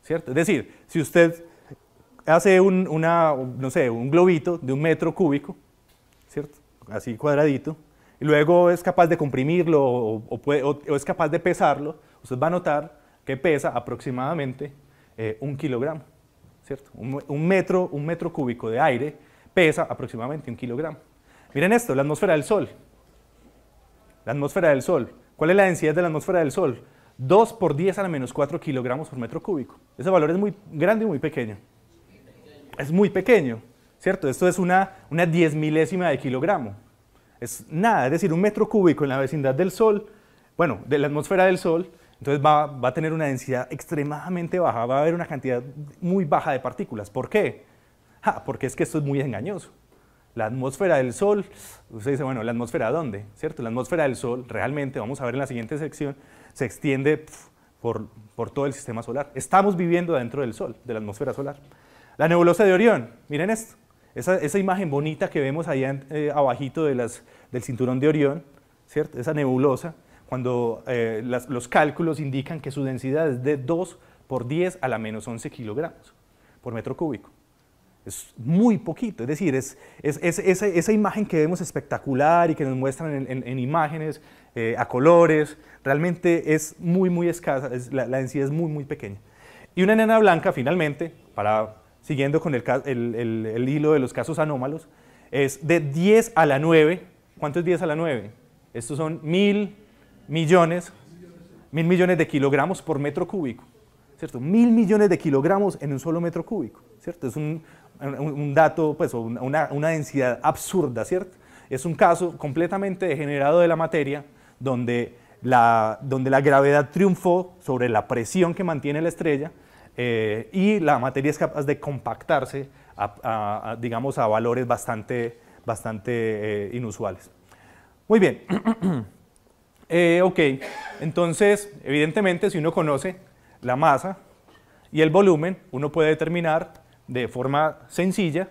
¿cierto? Es decir, si usted hace no sé, un globito de 1 metro cúbico, ¿cierto? Así cuadradito, y luego es capaz de comprimirlo o es capaz de pesarlo, usted va a notar que pesa aproximadamente 1 kilogramo, ¿cierto? Un metro cúbico de aire pesa aproximadamente 1 kilogramo. Miren esto, la atmósfera del Sol. La atmósfera del Sol. ¿Cuál es la densidad de la atmósfera del Sol? 2 por 10 a la menos 4 kilogramos por metro cúbico. Ese valor es muy grande y muy pequeño. Es muy pequeño, ¿cierto? Esto es una 10.000ª de kilogramo. Es nada, es decir, 1 metro cúbico en la vecindad del Sol, bueno, de la atmósfera del Sol, entonces va a tener una densidad extremadamente baja, va a haber una cantidad muy baja de partículas. ¿Por qué? Porque es que esto es muy engañoso. La atmósfera del Sol, usted dice, bueno, ¿la atmósfera dónde? ¿Cierto? La atmósfera del Sol realmente, vamos a ver en la siguiente sección, se extiende por todo el sistema solar. Estamos viviendo dentro del Sol, de la atmósfera solar. La nebulosa de Orión, miren esto, esa imagen bonita que vemos ahí abajito del cinturón de Orión, ¿cierto? Esa nebulosa, cuando los cálculos indican que su densidad es de 2 por 10 a la menos 11 kilogramos por metro cúbico. Es muy poquito, es decir, esa imagen que vemos espectacular y que nos muestran en imágenes a colores, realmente es muy escasa, la densidad es muy pequeña. Y una enana blanca, finalmente, siguiendo con el hilo de los casos anómalos, es de 10 a la 9. ¿Cuánto es 10 a la 9? Estos son 1.000 millones de kilogramos por metro cúbico, ¿cierto? 1.000 millones de kilogramos en un solo metro cúbico, ¿cierto? Es un dato, pues, una densidad absurda, ¿cierto? Es un caso completamente degenerado de la materia, donde la gravedad triunfó sobre la presión que mantiene la estrella, y la materia es capaz de compactarse digamos, a valores bastante inusuales. Muy bien. Ok, entonces, evidentemente, si uno conoce la masa y el volumen, uno puede determinar de forma sencilla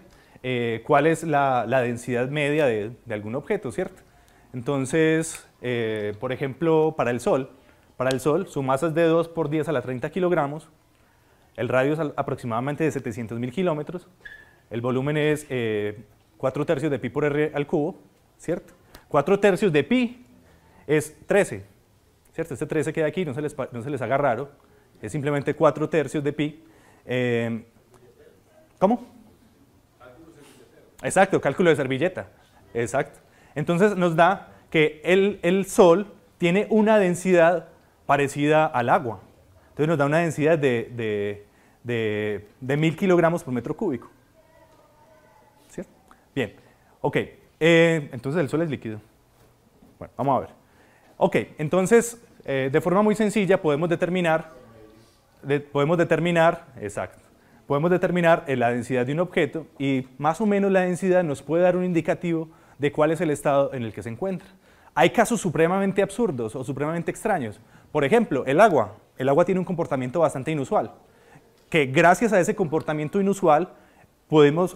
cuál es la densidad media de algún objeto, ¿cierto? Entonces, por ejemplo, para el Sol, su masa es de 2 por 10 a la 30 kilogramos, el radio es aproximadamente de 700.000 kilómetros, el volumen es 4/3 de pi por r al cubo, ¿cierto? 4/3 de pi es 13, ¿cierto? Este 13 que hay aquí no se les haga raro, es simplemente 4/3 de pi. ¿Cómo? Exacto, cálculo de servilleta, exacto. Entonces nos da que el Sol tiene una densidad parecida al agua. Entonces nos da una densidad de 1.000 kilogramos por metro cúbico. ¿Cierto? Bien, ok. Entonces el Sol es líquido. Bueno, vamos a ver. Ok, entonces de forma muy sencilla podemos determinar la densidad de un objeto, y más o menos la densidad nos puede dar un indicativo de cuál es el estado en el que se encuentra. Hay casos supremamente absurdos o supremamente extraños. Por ejemplo, el agua. El agua tiene un comportamiento bastante inusual, que gracias a ese comportamiento inusual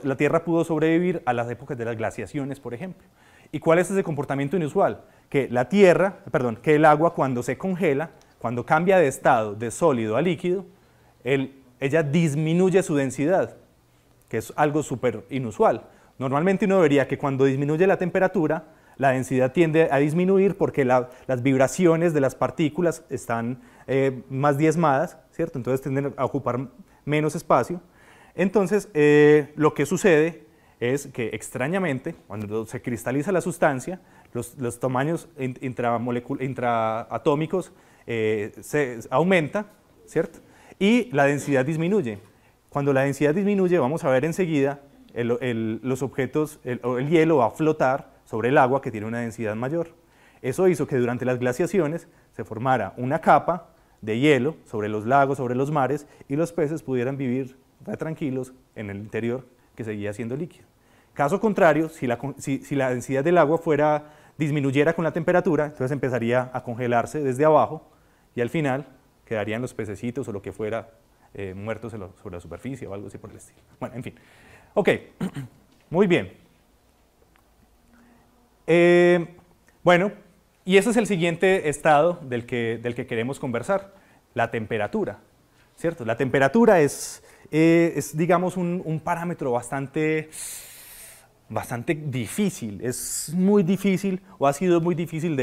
la Tierra pudo sobrevivir a las épocas de las glaciaciones, por ejemplo. ¿Y cuál es ese comportamiento inusual? Que el agua, cuando se congela, cuando cambia de estado de sólido a líquido, ella disminuye su densidad, que es algo súper inusual. Normalmente uno vería que cuando disminuye la temperatura, la densidad tiende a disminuir porque las vibraciones de las partículas están más diezmadas, ¿cierto? Entonces tienden a ocupar menos espacio. Entonces, lo que sucede es que extrañamente, cuando se cristaliza la sustancia, los tamaños intraatómicos se aumenta, ¿cierto? Y la densidad disminuye. Cuando la densidad disminuye, vamos a ver enseguida, los objetos, el hielo va a flotar sobre el agua que tiene una densidad mayor. Eso hizo que durante las glaciaciones se formara una capa de hielo sobre los lagos, sobre los mares, y los peces pudieran vivir tranquilos en el interior que seguía siendo líquido. Caso contrario, si la densidad del agua disminuyera con la temperatura, entonces empezaría a congelarse desde abajo y al final quedarían los pececitos o lo que fuera muertos sobre la superficie o algo así por el estilo. Bueno, en fin. Ok, muy bien. Bueno, y ese es el siguiente estado del que queremos conversar, la temperatura, ¿cierto? La temperatura es digamos, un parámetro bastante difícil, es muy difícil o ha sido muy difícil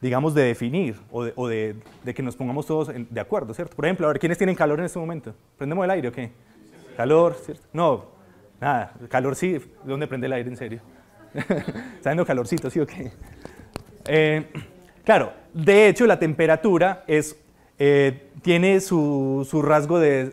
digamos, de definir o de que nos pongamos todos de acuerdo, ¿cierto? Por ejemplo, a ver, ¿quiénes tienen calor en este momento? ¿Prendemos el aire o qué? ¿Calor? ¿Cierto? No, nada, calor sí, ¿dónde prende el aire en serio? ¿Está dando calorcito, sí o qué? Claro, de hecho la temperatura tiene su rasgo de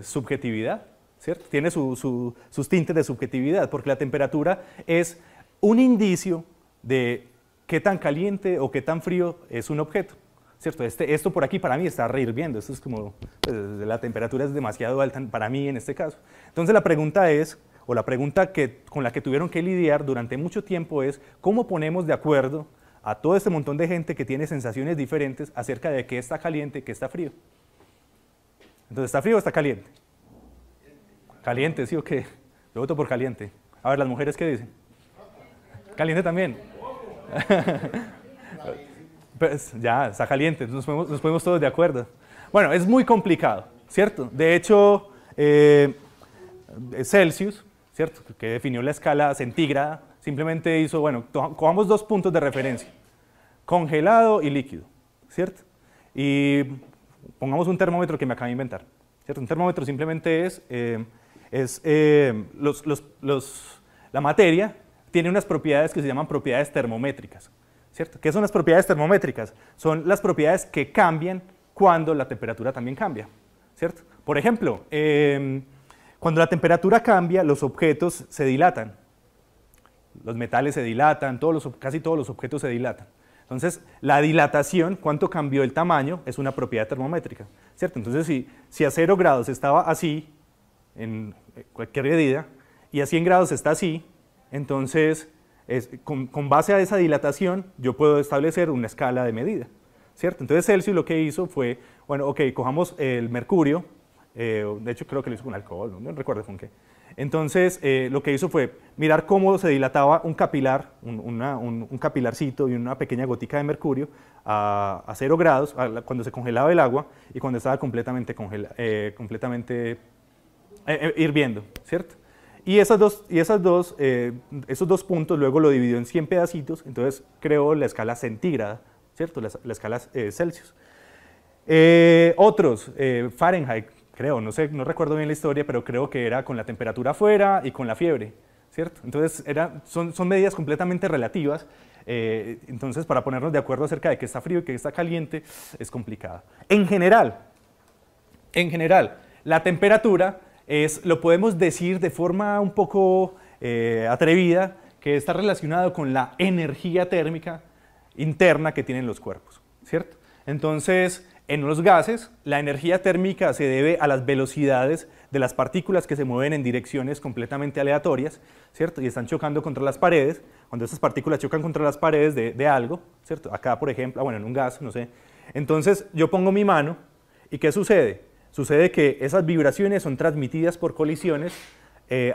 subjetividad, ¿cierto? Tiene sus tintes de subjetividad, porque la temperatura es un indicio de qué tan caliente o qué tan frío es un objeto, ¿cierto? Esto por aquí para mí está hirviendo, esto es como, pues, la temperatura es demasiado alta para mí en este caso. Entonces la pregunta es, o la pregunta con la que tuvieron que lidiar durante mucho tiempo es, ¿cómo ponemos de acuerdo a todo este montón de gente que tiene sensaciones diferentes acerca de qué está caliente y qué está frío? Entonces, ¿está frío o está caliente? Caliente, ¿sí o qué? Yo voto por caliente. A ver, ¿las mujeres qué dicen? Caliente también. Pues ya, está caliente, nos ponemos todos de acuerdo. Bueno, es muy complicado, ¿cierto? De hecho, Celsius, ¿cierto?, que definió la escala centígrada, simplemente hizo, bueno, cojamos dos puntos de referencia, congelado y líquido, ¿cierto? Y pongamos un termómetro que me acabo de inventar, ¿cierto? Un termómetro simplemente la materia tiene unas propiedades que se llaman propiedades termométricas, ¿cierto? ¿Qué son las propiedades termométricas? Son las propiedades que cambian cuando la temperatura también cambia, ¿cierto? Por ejemplo, cuando la temperatura cambia, los objetos se dilatan, los metales se dilatan, casi todos los objetos se dilatan. Entonces, la dilatación, cuánto cambió el tamaño, es una propiedad termométrica, ¿cierto? Entonces, si a 0 grados estaba así, en cualquier medida, y a 100 grados está así, entonces, con base a esa dilatación, yo puedo establecer una escala de medida, ¿cierto? Entonces, Celsius lo que hizo fue, bueno, ok, cojamos el mercurio, de hecho creo que lo hizo con alcohol, no recuerdo con qué. Entonces, lo que hizo fue mirar cómo se dilataba un capilar, un capilarcito y una pequeña gotica de mercurio a 0 grados, cuando se congelaba el agua y cuando estaba completamente hirviendo, ¿cierto? Y esos dos puntos luego lo dividió en 100 pedacitos, entonces creó la escala centígrada, ¿cierto? La escala Celsius. Otros, Fahrenheit, creo, no sé, no recuerdo bien la historia, pero creo que era con la temperatura afuera y con la fiebre, ¿cierto? Entonces son medidas completamente relativas, entonces para ponernos de acuerdo acerca de qué está frío y qué está caliente es complicado. En general, la temperatura lo podemos decir de forma un poco atrevida, que está relacionado con la energía térmica interna que tienen los cuerpos, ¿cierto? Entonces, en los gases, la energía térmica se debe a las velocidades de las partículas que se mueven en direcciones completamente aleatorias, ¿cierto? Y están chocando contra las paredes. Cuando estas partículas chocan contra las paredes de algo, ¿cierto? Acá, por ejemplo, bueno, en un gas, no sé. Entonces, yo pongo mi mano, ¿y qué sucede? Sucede que esas vibraciones son transmitidas por colisiones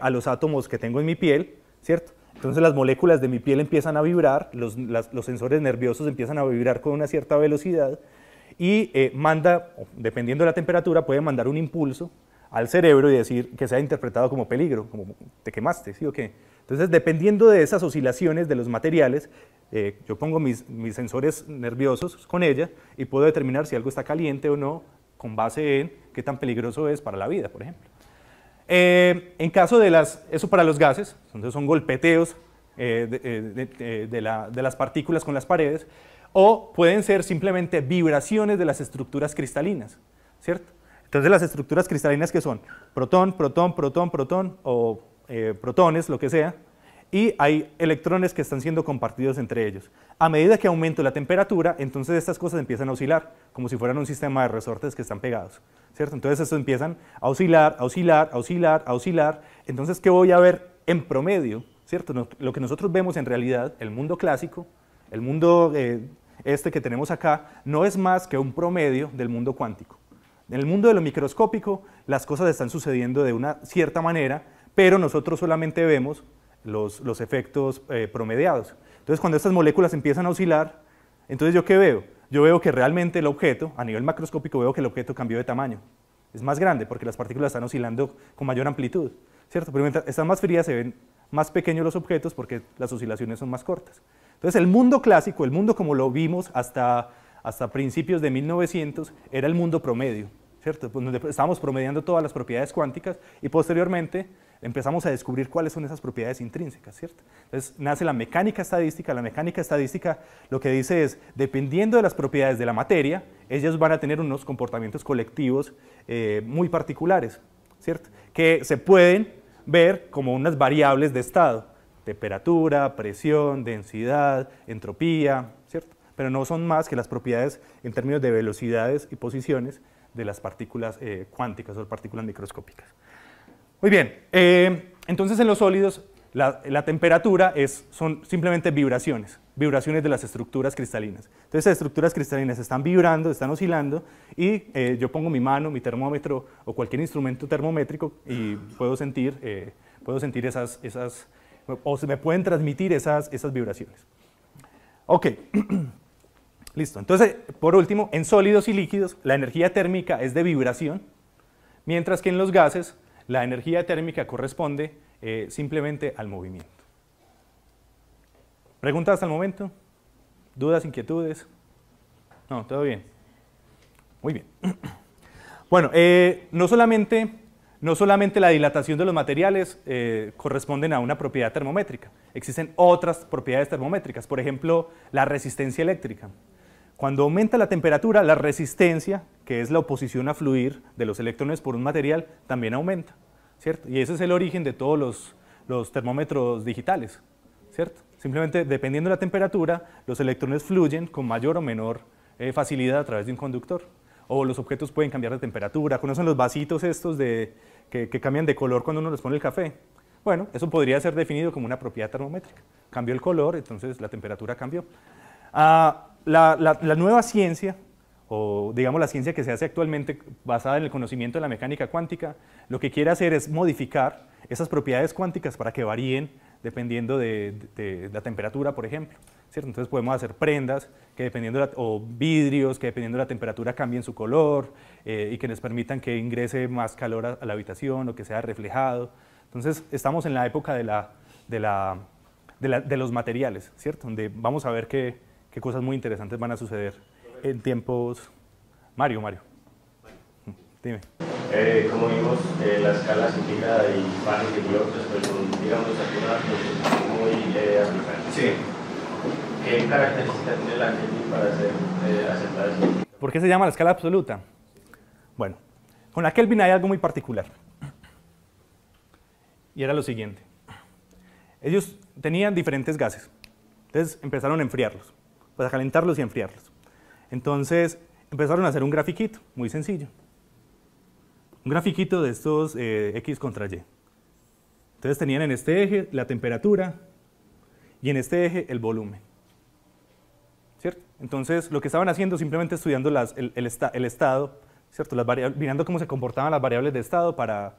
a los átomos que tengo en mi piel, ¿cierto? Entonces las moléculas de mi piel empiezan a vibrar, los sensores nerviosos empiezan a vibrar con una cierta velocidad y dependiendo de la temperatura, puede mandar un impulso al cerebro y decir que sea interpretado como peligro, como te quemaste, ¿sí o qué? Entonces, dependiendo de esas oscilaciones de los materiales, yo pongo mis sensores nerviosos con ella y puedo determinar si algo está caliente o no con base en qué tan peligroso es para la vida, por ejemplo. En caso de eso para los gases, entonces son golpeteos de las partículas con las paredes, o pueden ser simplemente vibraciones de las estructuras cristalinas, ¿cierto? Entonces las estructuras cristalinas que son protón, protón, protón, protón, o protones, lo que sea, y hay electrones que están siendo compartidos entre ellos. A medida que aumenta la temperatura, entonces estas cosas empiezan a oscilar, como si fueran un sistema de resortes que están pegados, ¿cierto? Entonces estos empiezan a oscilar, a oscilar, a oscilar, a oscilar. Entonces, ¿qué voy a ver en promedio? ¿Cierto? Lo que nosotros vemos en realidad, el mundo clásico, el mundo que tenemos acá, no es más que un promedio del mundo cuántico. En el mundo de lo microscópico, las cosas están sucediendo de una cierta manera, pero nosotros solamente vemos los efectos promediados. Entonces, cuando estas moléculas empiezan a oscilar, entonces ¿yo qué veo? Yo veo que realmente el objeto, a nivel macroscópico, veo que el objeto cambió de tamaño. Es más grande porque las partículas están oscilando con mayor amplitud, ¿cierto? Pero mientras están más frías se ven más pequeños los objetos porque las oscilaciones son más cortas. Entonces, el mundo clásico, el mundo como lo vimos hasta principios de 1900, era el mundo promedio, ¿cierto? Pues donde estábamos promediando todas las propiedades cuánticas y posteriormente empezamos a descubrir cuáles son esas propiedades intrínsecas, ¿cierto? Entonces nace la mecánica estadística. La mecánica estadística lo que dice es, dependiendo de las propiedades de la materia, ellas van a tener unos comportamientos colectivos muy particulares, ¿cierto? Que se pueden ver como unas variables de estado, temperatura, presión, densidad, entropía, ¿cierto? Pero no son más que las propiedades en términos de velocidades y posiciones de las partículas cuánticas o partículas microscópicas. Muy bien, entonces en los sólidos la temperatura son simplemente vibraciones de las estructuras cristalinas. Entonces esas estructuras cristalinas están vibrando, están oscilando y yo pongo mi mano, mi termómetro o cualquier instrumento termométrico y puedo sentir o se me pueden transmitir esas vibraciones. Ok, listo. Entonces, por último, en sólidos y líquidos la energía térmica es de vibración, mientras que en los gases la energía térmica corresponde simplemente al movimiento. ¿Preguntas hasta el momento? ¿Dudas, inquietudes? No, todo bien. Muy bien. Bueno, no solamente la dilatación de los materiales corresponden a una propiedad termométrica. Existen otras propiedades termométricas, por ejemplo, la resistencia eléctrica. Cuando aumenta la temperatura, la resistencia, que es la oposición a fluir de los electrones por un material, también aumenta, ¿cierto? Y ese es el origen de todos los termómetros digitales, ¿cierto? Simplemente dependiendo de la temperatura, los electrones fluyen con mayor o menor facilidad a través de un conductor. O los objetos pueden cambiar de temperatura. ¿Conocen los vasitos estos que cambian de color cuando uno les pone el café? Bueno, eso podría ser definido como una propiedad termométrica. Cambió el color, entonces la temperatura cambió. La nueva ciencia, o digamos la ciencia que se hace actualmente basada en el conocimiento de la mecánica cuántica, lo que quiere hacer es modificar esas propiedades cuánticas para que varíen dependiendo de la temperatura, por ejemplo, ¿cierto? Entonces podemos hacer prendas o vidrios que dependiendo de la temperatura cambien su color y que les permitan que ingrese más calor a la habitación o que sea reflejado. Entonces estamos en la época de los materiales, ¿cierto? Donde vamos a ver qué cosas muy interesantes van a suceder en tiempos... Mario. Dime. Como vimos, la escala significa y panes y bloques, pues son, digamos, algunas muy aplicadas. Sí. ¿Qué características tiene la Kelvin para ser aceptada? ¿Por qué se llama la escala absoluta? Bueno, con la Kelvin hay algo muy particular. Y era lo siguiente. Ellos tenían diferentes gases. Entonces empezaron a enfriarlos, pues a calentarlos y a enfriarlos. Entonces empezaron a hacer un grafiquito muy sencillo. Un grafiquito de estos X contra Y. Entonces tenían en este eje la temperatura y en este eje el volumen, ¿cierto? Entonces lo que estaban haciendo simplemente estudiando el estado, ¿cierto? Mirando cómo se comportaban las variables de estado para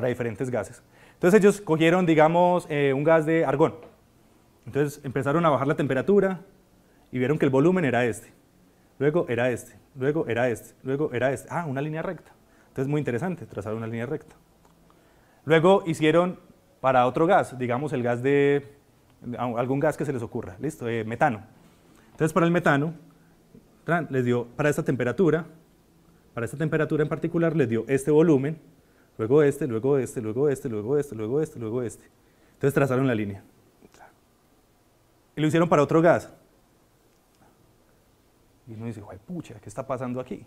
diferentes gases. Entonces ellos cogieron, digamos, un gas de argón. Entonces empezaron a bajar la temperatura y vieron que el volumen era este. Luego era este, luego era este, luego era este. Ah, una línea recta. Entonces muy interesante, trazar una línea recta. Luego hicieron para otro gas, digamos el gas de, algún gas que se les ocurra, listo, metano. Entonces para el metano, les dio, para esta temperatura en particular, les dio este volumen, luego este, luego este, luego este, luego este, luego este, luego este. Entonces trazaron la línea. Y lo hicieron para otro gas. Y uno dice, pucha, ¿qué está pasando aquí?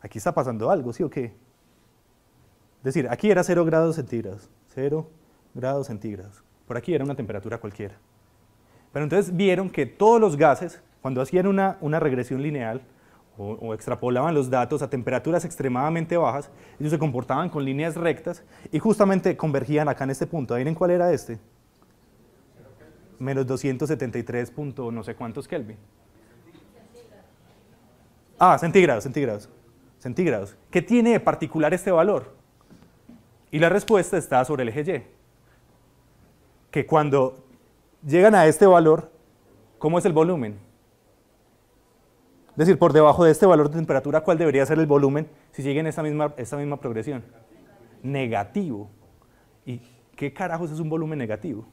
Aquí está pasando algo, ¿sí o qué? Es decir, aquí era 0 grados centígrados, 0 grados centígrados. Por aquí era una temperatura cualquiera. Pero entonces vieron que todos los gases, cuando hacían una regresión lineal o extrapolaban los datos a temperaturas extremadamente bajas, ellos se comportaban con líneas rectas y justamente convergían acá en este punto. ¿Adivinen cuál era este? Menos 273 punto no sé cuántos Kelvin. Ah, centígrados. ¿Qué tiene de particular este valor? Y la respuesta está sobre el eje Y. Que cuando llegan a este valor, ¿cómo es el volumen? Es decir, por debajo de este valor de temperatura, ¿cuál debería ser el volumen si siguen esta misma progresión? Negativo. ¿Y qué carajos es un volumen negativo?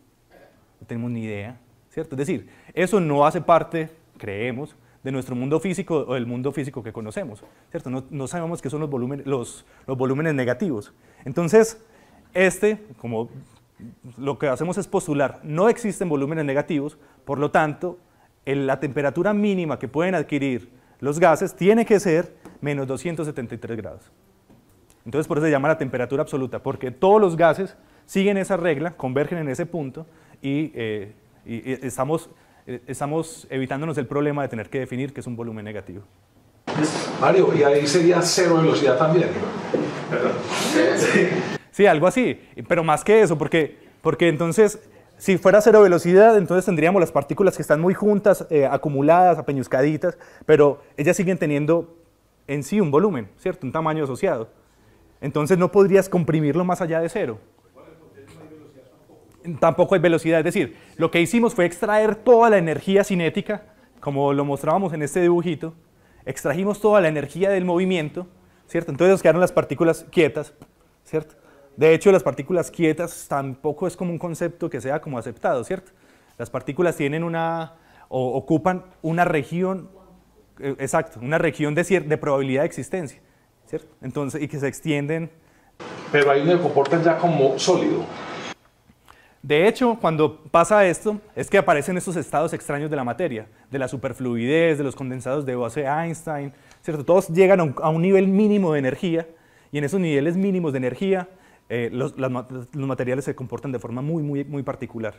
No tenemos ni idea, ¿cierto? Es decir, eso no hace parte, creemos, de nuestro mundo físico o del mundo físico que conocemos, ¿cierto? No sabemos qué son los volúmenes negativos. Entonces, como lo que hacemos es postular, no existen volúmenes negativos, por lo tanto, la temperatura mínima que pueden adquirir los gases tiene que ser menos 273 grados. Entonces, por eso se llama la temperatura absoluta, porque todos los gases siguen esa regla, convergen en ese punto y estamos evitándonos el problema de tener que definir qué es un volumen negativo. Mario, y ahí sería cero velocidad también. Sí, algo así, pero más que eso, porque entonces, si fuera cero velocidad, entonces tendríamos las partículas que están muy juntas, acumuladas, apeñuscaditas, pero ellas siguen teniendo en sí un volumen, ¿cierto? Un tamaño asociado. Entonces no podrías comprimirlo más allá de cero. Tampoco hay velocidad, es decir, lo que hicimos fue extraer toda la energía cinética, como lo mostrábamos en este dibujito, extrajimos toda la energía del movimiento, ¿cierto? Entonces nos quedaron las partículas quietas, ¿cierto? De hecho, las partículas quietas tampoco es como un concepto que sea como aceptado, ¿cierto? Las partículas tienen ocupan una región, exacto, una región de probabilidad de existencia, ¿cierto? Entonces, y que se extienden. Pero ahí me comportan ya como sólido. De hecho, cuando pasa esto, es que aparecen estos estados extraños de la materia, de la superfluidez, de los condensados de Bose-Einstein, ¿cierto? Todos llegan a un nivel mínimo de energía, y en esos niveles mínimos de energía, los materiales se comportan de forma muy particular,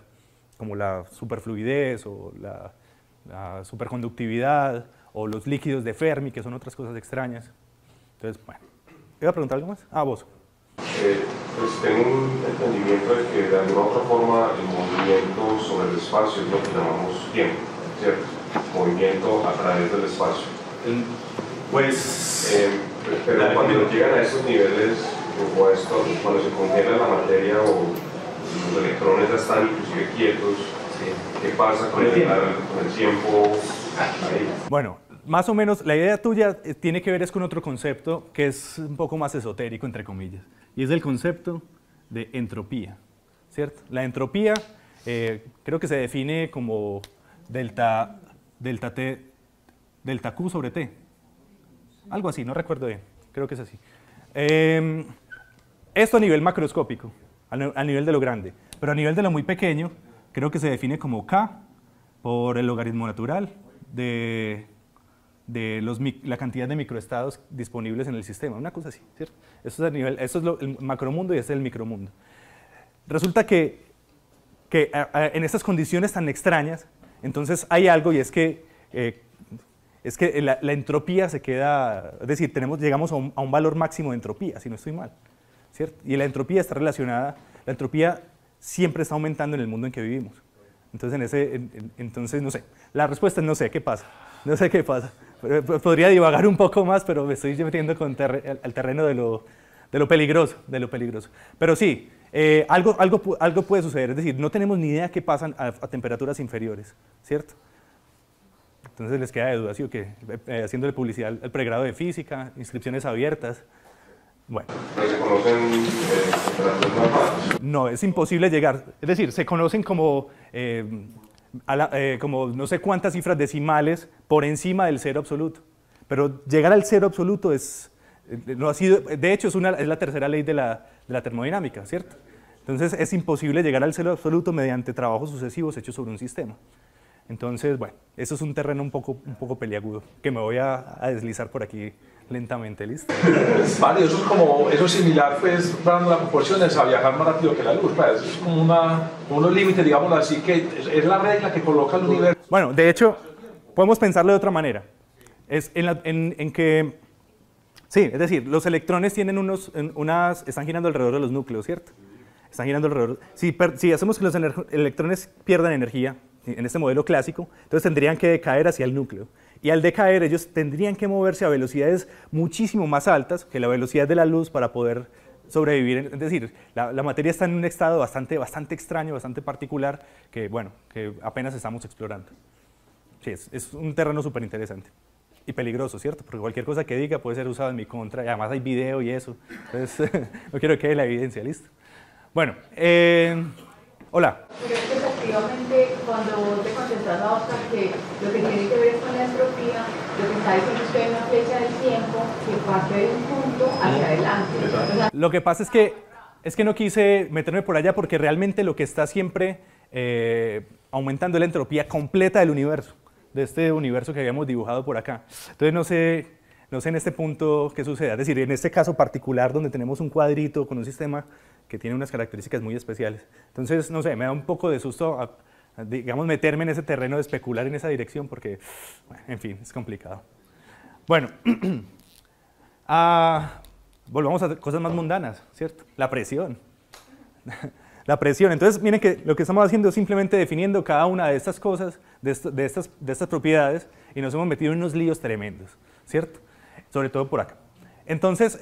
como la superfluidez, o la superconductividad, o los líquidos de Fermi, que son otras cosas extrañas. Entonces, bueno, ¿iba a preguntar algo más? Ah, vos. Pues tengo un entendimiento de que de alguna otra forma el movimiento sobre el espacio es lo que llamamos tiempo, ¿cierto? Movimiento a través del espacio. Pero cuando llegan a estos niveles, cuando se congela la materia o los electrones ya están inclusive quietos, ¿qué pasa con el tiempo ahí? Bueno, más o menos la idea tuya tiene que ver con otro concepto que es un poco más esotérico, entre comillas, y es el concepto de entropía, ¿cierto? La entropía creo que se define como delta Q sobre T, algo así, no recuerdo bien, creo que es así. Esto a nivel macroscópico, a nivel de lo grande, pero a nivel de lo muy pequeño, creo que se define como K por el logaritmo natural de la cantidad de microestados disponibles en el sistema, una cosa así, ¿cierto? Eso es el macromundo y este es el micromundo. Resulta que en estas condiciones tan extrañas, entonces hay algo y es que la entropía se queda, es decir, llegamos a un valor máximo de entropía, si no estoy mal, ¿cierto? Y la entropía está relacionada, la entropía siempre está aumentando en el mundo en que vivimos. Entonces no sé, la respuesta es no sé qué pasa. Podría divagar un poco más, pero me estoy metiendo al terreno de lo peligroso, Pero sí, algo puede suceder, es decir, no tenemos ni idea qué pasan a temperaturas inferiores, ¿cierto? Entonces les queda de duda, ¿sí o qué? Haciéndole publicidad al pregrado de física, inscripciones abiertas, Bueno. ¿No se conocen temperaturas más bajas? No, es imposible llegar. Es decir, se conocen como, como no sé cuántas cifras decimales por encima del cero absoluto. Pero llegar al cero absoluto no ha sido, de hecho es la tercera ley de la termodinámica, ¿cierto? Entonces es imposible llegar al cero absoluto mediante trabajos sucesivos hechos sobre un sistema. Entonces, bueno, eso es un terreno un poco peliagudo, que me voy a deslizar por aquí lentamente, ¿listo? Vale, eso es similar, pues, dando las proporciones a viajar más rápido que la luz, pues, es como unos límites, digamos así, que es la regla que coloca el universo. Bueno, de hecho, podemos pensarlo de otra manera. Es en que, sí, es decir, los electrones tienen están girando alrededor de los núcleos, ¿cierto? Están girando alrededor. Si hacemos que los electrones pierdan energía, en este modelo clásico, entonces tendrían que decaer hacia el núcleo. Y al decaer ellos tendrían que moverse a velocidades muchísimo más altas que la velocidad de la luz para poder sobrevivir. Es decir, la materia está en un estado bastante extraño, bastante particular, que, bueno, que apenas estamos explorando. Sí, es un terreno súper interesante. Y peligroso, ¿cierto? Porque cualquier cosa que diga puede ser usada en mi contra, y además hay video y eso. Entonces, no quiero que quede la evidencia, ¿listo? Bueno, hola. Pero es que efectivamente, cuando te contestas a Oscar, que lo que tiene que ver con la entropía, lo que está diciendo es que hay una flecha del tiempo que parte de un punto hacia adelante. O sea, lo que pasa es que no quise meterme por allá porque realmente lo que está siempre aumentando es la entropía completa del universo, de este universo que habíamos dibujado por acá. Entonces no sé en este punto qué sucede. Es decir, en este caso particular donde tenemos un cuadrito con un sistema que tiene unas características muy especiales. Entonces, no sé, me da un poco de susto, digamos, meterme en ese terreno de especular en esa dirección porque, bueno, en fin, es complicado. Bueno, volvamos a cosas más mundanas, ¿cierto? La presión. La presión. Entonces, miren que lo que estamos haciendo es simplemente definiendo cada una de estas cosas, de estas propiedades, y nos hemos metido en unos líos tremendos, ¿cierto? Sobre todo por acá. Entonces,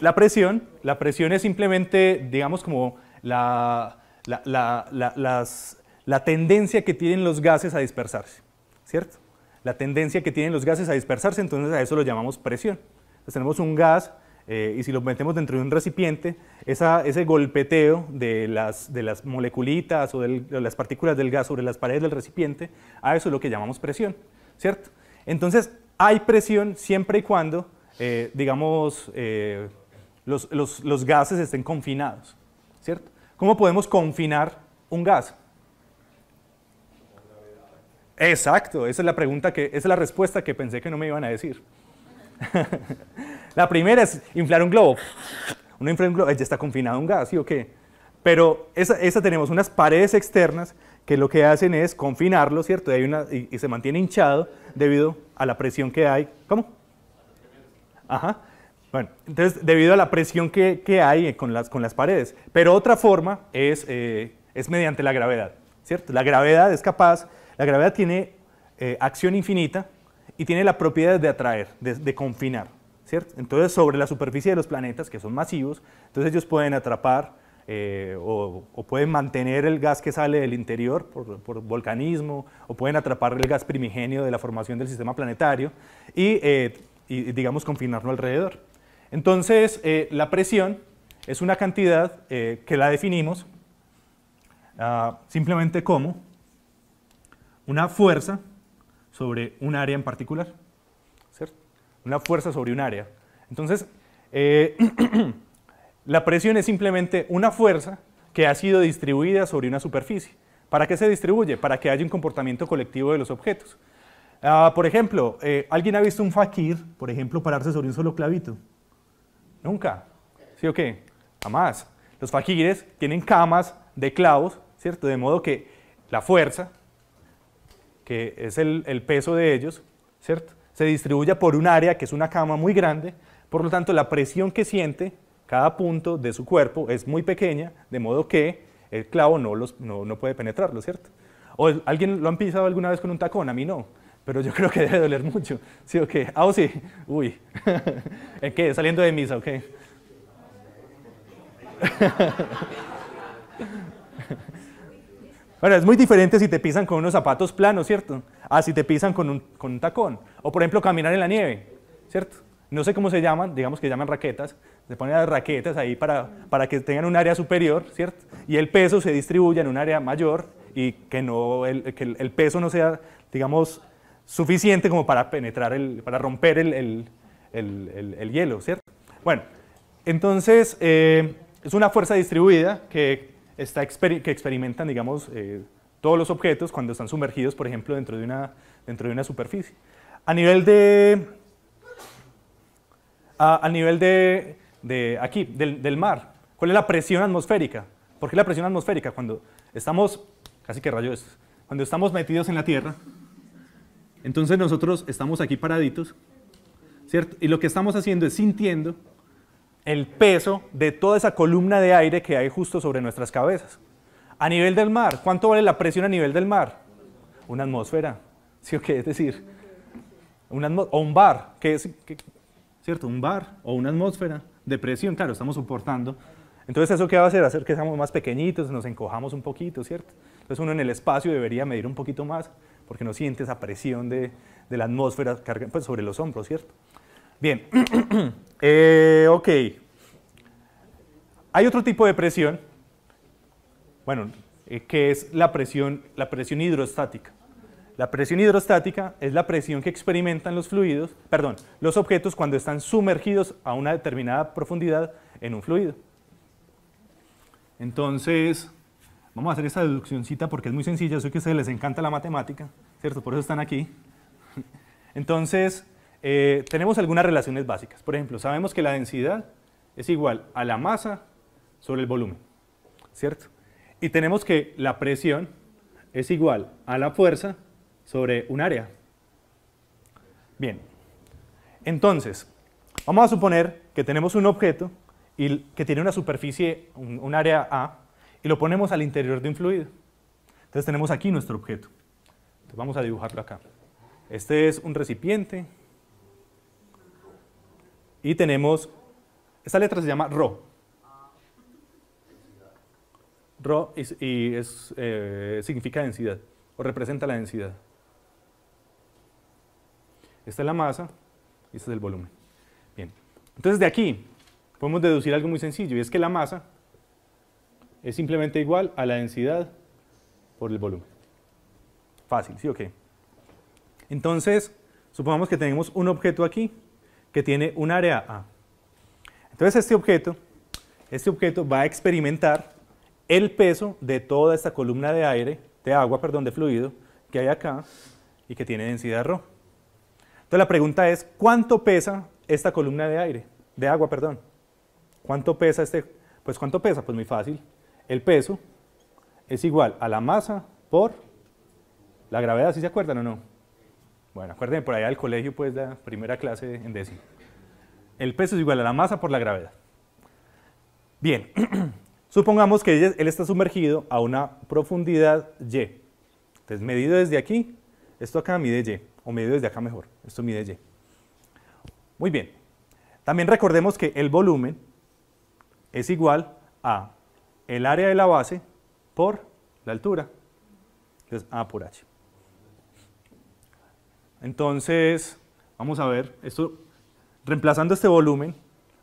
la presión es simplemente, digamos, como la tendencia que tienen los gases a dispersarse, ¿cierto? La tendencia que tienen los gases a dispersarse, entonces a eso lo llamamos presión. Entonces tenemos un gas y si lo metemos dentro de un recipiente, ese golpeteo de las moleculitas o de las partículas del gas sobre las paredes del recipiente, a eso es lo que llamamos presión, ¿cierto? Entonces, hay presión siempre y cuando digamos, los gases estén confinados, ¿cierto? ¿Cómo podemos confinar un gas? Exacto, esa es la pregunta esa es la respuesta que pensé que no me iban a decir. La primera es inflar un globo. Uno infla un globo, ya está confinado un gas, ¿sí o qué? Pero esa tenemos unas paredes externas que lo que hacen es confinarlo, ¿cierto? Y se mantiene hinchado debido a la presión que hay. ¿Cómo? Ajá. Bueno, entonces, debido a la presión que hay con las paredes. Pero otra forma es mediante la gravedad, ¿cierto? La gravedad tiene acción infinita y tiene la propiedad de atraer, de confinar, ¿cierto? Entonces, sobre la superficie de los planetas, que son masivos, entonces ellos pueden atrapar o pueden mantener el gas que sale del interior por volcanismo, o pueden atrapar el gas primigenio de la formación del sistema planetario y digamos, confinarlo alrededor. Entonces, la presión es una cantidad que la definimos simplemente como una fuerza sobre un área en particular, ¿cierto? Una fuerza sobre un área. Entonces, la presión es simplemente una fuerza que ha sido distribuida sobre una superficie. ¿Para qué se distribuye? Para que haya un comportamiento colectivo de los objetos. Por ejemplo, ¿alguien ha visto un fakir, por ejemplo, pararse sobre un solo clavito? Nunca. ¿Sí o qué? Jamás. Los fakires tienen camas de clavos, ¿cierto? De modo que la fuerza, que es el peso de ellos, ¿cierto? Se distribuye por un área que es una cama muy grande, por lo tanto la presión que siente cada punto de su cuerpo es muy pequeña, de modo que el clavo no puede penetrarlo, ¿cierto? ¿O alguien lo han pisado alguna vez con un tacón? A mí no. Pero yo creo que debe doler mucho. ¿Sí o qué? Ah, ¿o sí? Uy. ¿En qué? ¿Saliendo de misa o qué? Bueno, es muy diferente si te pisan con unos zapatos planos, ¿cierto? A si te pisan con un tacón. O, por ejemplo, caminar en la nieve, ¿cierto? No sé cómo se llaman, digamos que llaman raquetas, Se ponen las raquetas ahí para que tengan un área superior, ¿cierto? Y el peso se distribuya en un área mayor y que el peso no sea, digamos, suficiente como para penetrar, para romper el hielo, ¿cierto? Bueno, entonces es una fuerza distribuida que experimentan, digamos, todos los objetos cuando están sumergidos, por ejemplo, dentro de una superficie. A nivel del mar, ¿cuál es la presión atmosférica? ¿Por qué la presión atmosférica? Cuando estamos, casi que rayo esto, cuando estamos metidos en la Tierra, entonces nosotros estamos aquí paraditos, ¿cierto? Y lo que estamos haciendo es sintiendo el peso de toda esa columna de aire que hay justo sobre nuestras cabezas. A nivel del mar, ¿cuánto vale la presión a nivel del mar? Una atmósfera, ¿sí o qué? Es decir, o un bar, ¿cierto? Un bar o una atmósfera de presión, claro, estamos soportando. Entonces, ¿eso qué va a hacer? Hacer que seamos más pequeñitos, nos encojamos un poquito, ¿cierto? Entonces, uno en el espacio debería medir un poquito más, porque no siente esa presión de la atmósfera pues, sobre los hombros, ¿cierto? Bien, ok. Hay otro tipo de presión, bueno, que es la presión hidrostática. La presión hidrostática es la presión que experimentan los objetos cuando están sumergidos a una determinada profundidad en un fluido. Entonces, vamos a hacer esta deduccióncita porque es muy sencilla, yo sé que a ustedes les encanta la matemática, ¿cierto? Por eso están aquí. Entonces, tenemos algunas relaciones básicas. Por ejemplo, sabemos que la densidad es igual a la masa sobre el volumen, ¿cierto? Y tenemos que la presión es igual a la fuerza sobre un área. Bien, entonces, vamos a suponer que tenemos un objeto y que tiene una superficie, un área A, y lo ponemos al interior de un fluido. Entonces tenemos aquí nuestro objeto. Entonces vamos a dibujarlo acá. Este es un recipiente y tenemos, esta letra se llama ρ. ρ significa densidad o representa la densidad. Esta es la masa y este es el volumen. Bien, entonces de aquí podemos deducir algo muy sencillo y es que la masa es simplemente igual a la densidad por el volumen. Fácil, ¿sí o qué? Entonces, supongamos que tenemos un objeto aquí que tiene un área A. Entonces este objeto va a experimentar el peso de toda esta columna de fluido que hay acá y que tiene densidad ρ. Entonces la pregunta es, ¿cuánto pesa esta columna de agua? ¿Cuánto pesa Pues ¿cuánto pesa? Pues muy fácil. El peso es igual a la masa por la gravedad, ¿sí se acuerdan o no? Bueno, acuérdense por allá del colegio, pues la primera clase en décimo. El peso es igual a la masa por la gravedad. Bien, supongamos que él está sumergido a una profundidad Y. Entonces, medido desde aquí, esto acá mide Y, o medido desde acá mejor, esto mide Y. Muy bien. También recordemos que el volumen es igual a el área de la base por la altura. Entonces, A por H. Entonces, vamos a ver, esto, reemplazando este volumen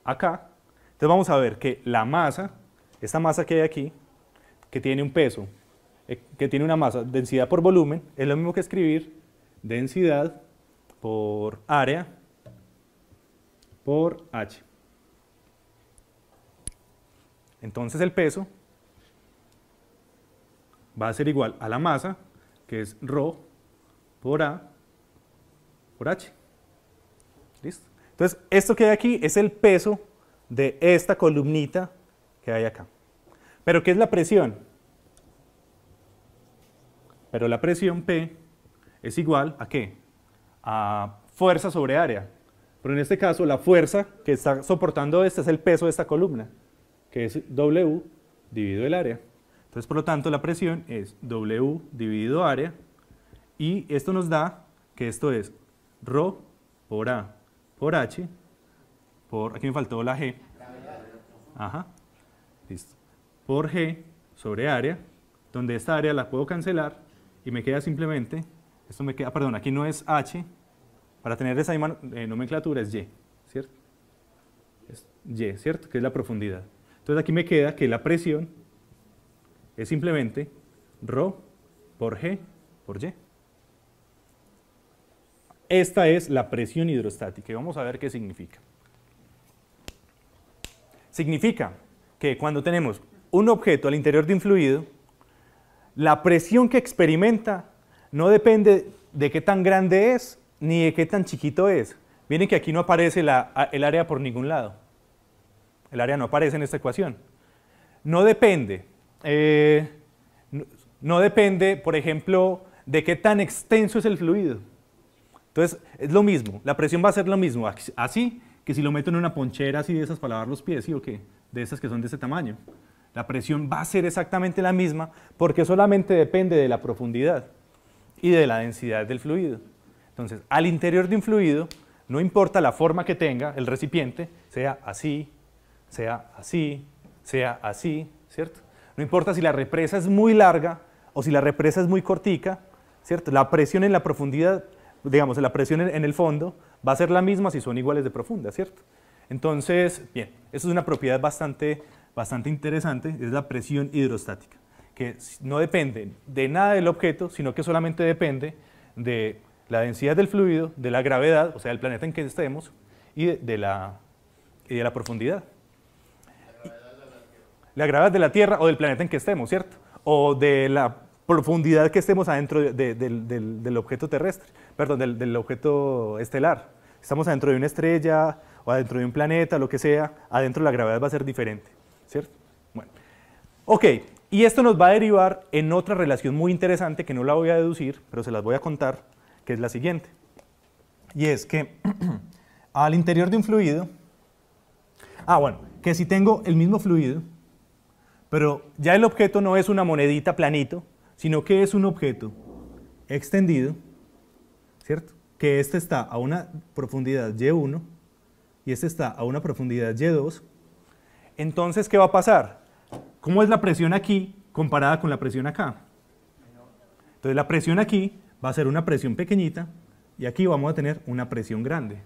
acá, entonces vamos a ver que la masa, esta masa que hay aquí, que tiene un peso, que tiene una masa, densidad por volumen, es lo mismo que escribir densidad por área por H. Entonces el peso va a ser igual a la masa, que es ρ por A por H. ¿Listo? Entonces, esto que hay aquí es el peso de esta columnita que hay acá. ¿Pero qué es la presión? Pero la presión P es igual a ¿qué? A fuerza sobre área. Pero en este caso, la fuerza que está soportando es el peso de esta columna, que es W dividido el área. Entonces, por lo tanto, la presión es W dividido área, y esto nos da que esto es ρ por A por H, aquí me faltó la G, ajá, listo, por G sobre área, donde esta área la puedo cancelar y me queda simplemente, esto me queda, perdón, aquí no es H, para tener esa misma nomenclatura es Y, ¿cierto? y, ¿cierto? Que es la profundidad. Entonces aquí me queda que la presión es simplemente ρ por G por Y. Esta es la presión hidrostática y vamos a ver qué significa. Significa que cuando tenemos un objeto al interior de un fluido, la presión que experimenta no depende de qué tan grande es ni de qué tan chiquito es. Miren que aquí no aparece el área por ningún lado. El área no aparece en esta ecuación. No depende, por ejemplo, de qué tan extenso es el fluido. Entonces, es lo mismo, la presión va a ser lo mismo, así que si lo meto en una ponchera así de esas para lavar los pies, ¿sí o qué? De esas que son de ese tamaño. La presión va a ser exactamente la misma porque solamente depende de la profundidad y de la densidad del fluido. Entonces, al interior de un fluido, no importa la forma que tenga el recipiente, sea así, sea así, sea así, ¿cierto? No importa si la represa es muy larga o si la represa es muy cortica, ¿cierto? La presión en la profundidad, digamos, la presión en el fondo va a ser la misma si son iguales de profunda, ¿cierto? Entonces, bien, eso es una propiedad bastante interesante, es la presión hidrostática, que no depende de nada del objeto, sino que solamente depende de la densidad del fluido, de la gravedad, o sea, del planeta en que estemos, y de la profundidad. La gravedad de la Tierra o del planeta en que estemos, ¿cierto? O de la profundidad que estemos adentro del objeto terrestre, perdón, del objeto estelar. Estamos adentro de una estrella o adentro de un planeta, lo que sea, adentro la gravedad va a ser diferente, ¿cierto? Bueno, ok, y esto nos va a derivar en otra relación muy interesante que no la voy a deducir, pero se las voy a contar, que es la siguiente. Y es que al interior de un fluido, bueno, que si tengo el mismo fluido, pero ya el objeto no es una monedita planito, sino que es un objeto extendido, ¿cierto? Que este está a una profundidad Y1 y este está a una profundidad Y2. Entonces, ¿qué va a pasar? ¿Cómo es la presión aquí comparada con la presión acá? Entonces, la presión aquí va a ser una presión pequeñita y aquí vamos a tener una presión grande.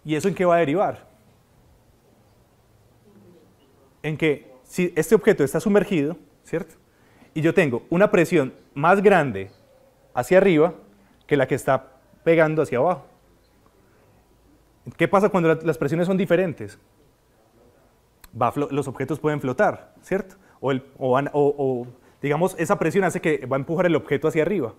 ¿Y eso en qué va a derivar? En que si este objeto está sumergido, ¿cierto? Y yo tengo una presión más grande hacia arriba que la que está pegando hacia abajo. ¿Qué pasa cuando las presiones son diferentes? Los objetos pueden flotar, ¿cierto? O digamos, esa presión hace que va a empujar el objeto hacia arriba.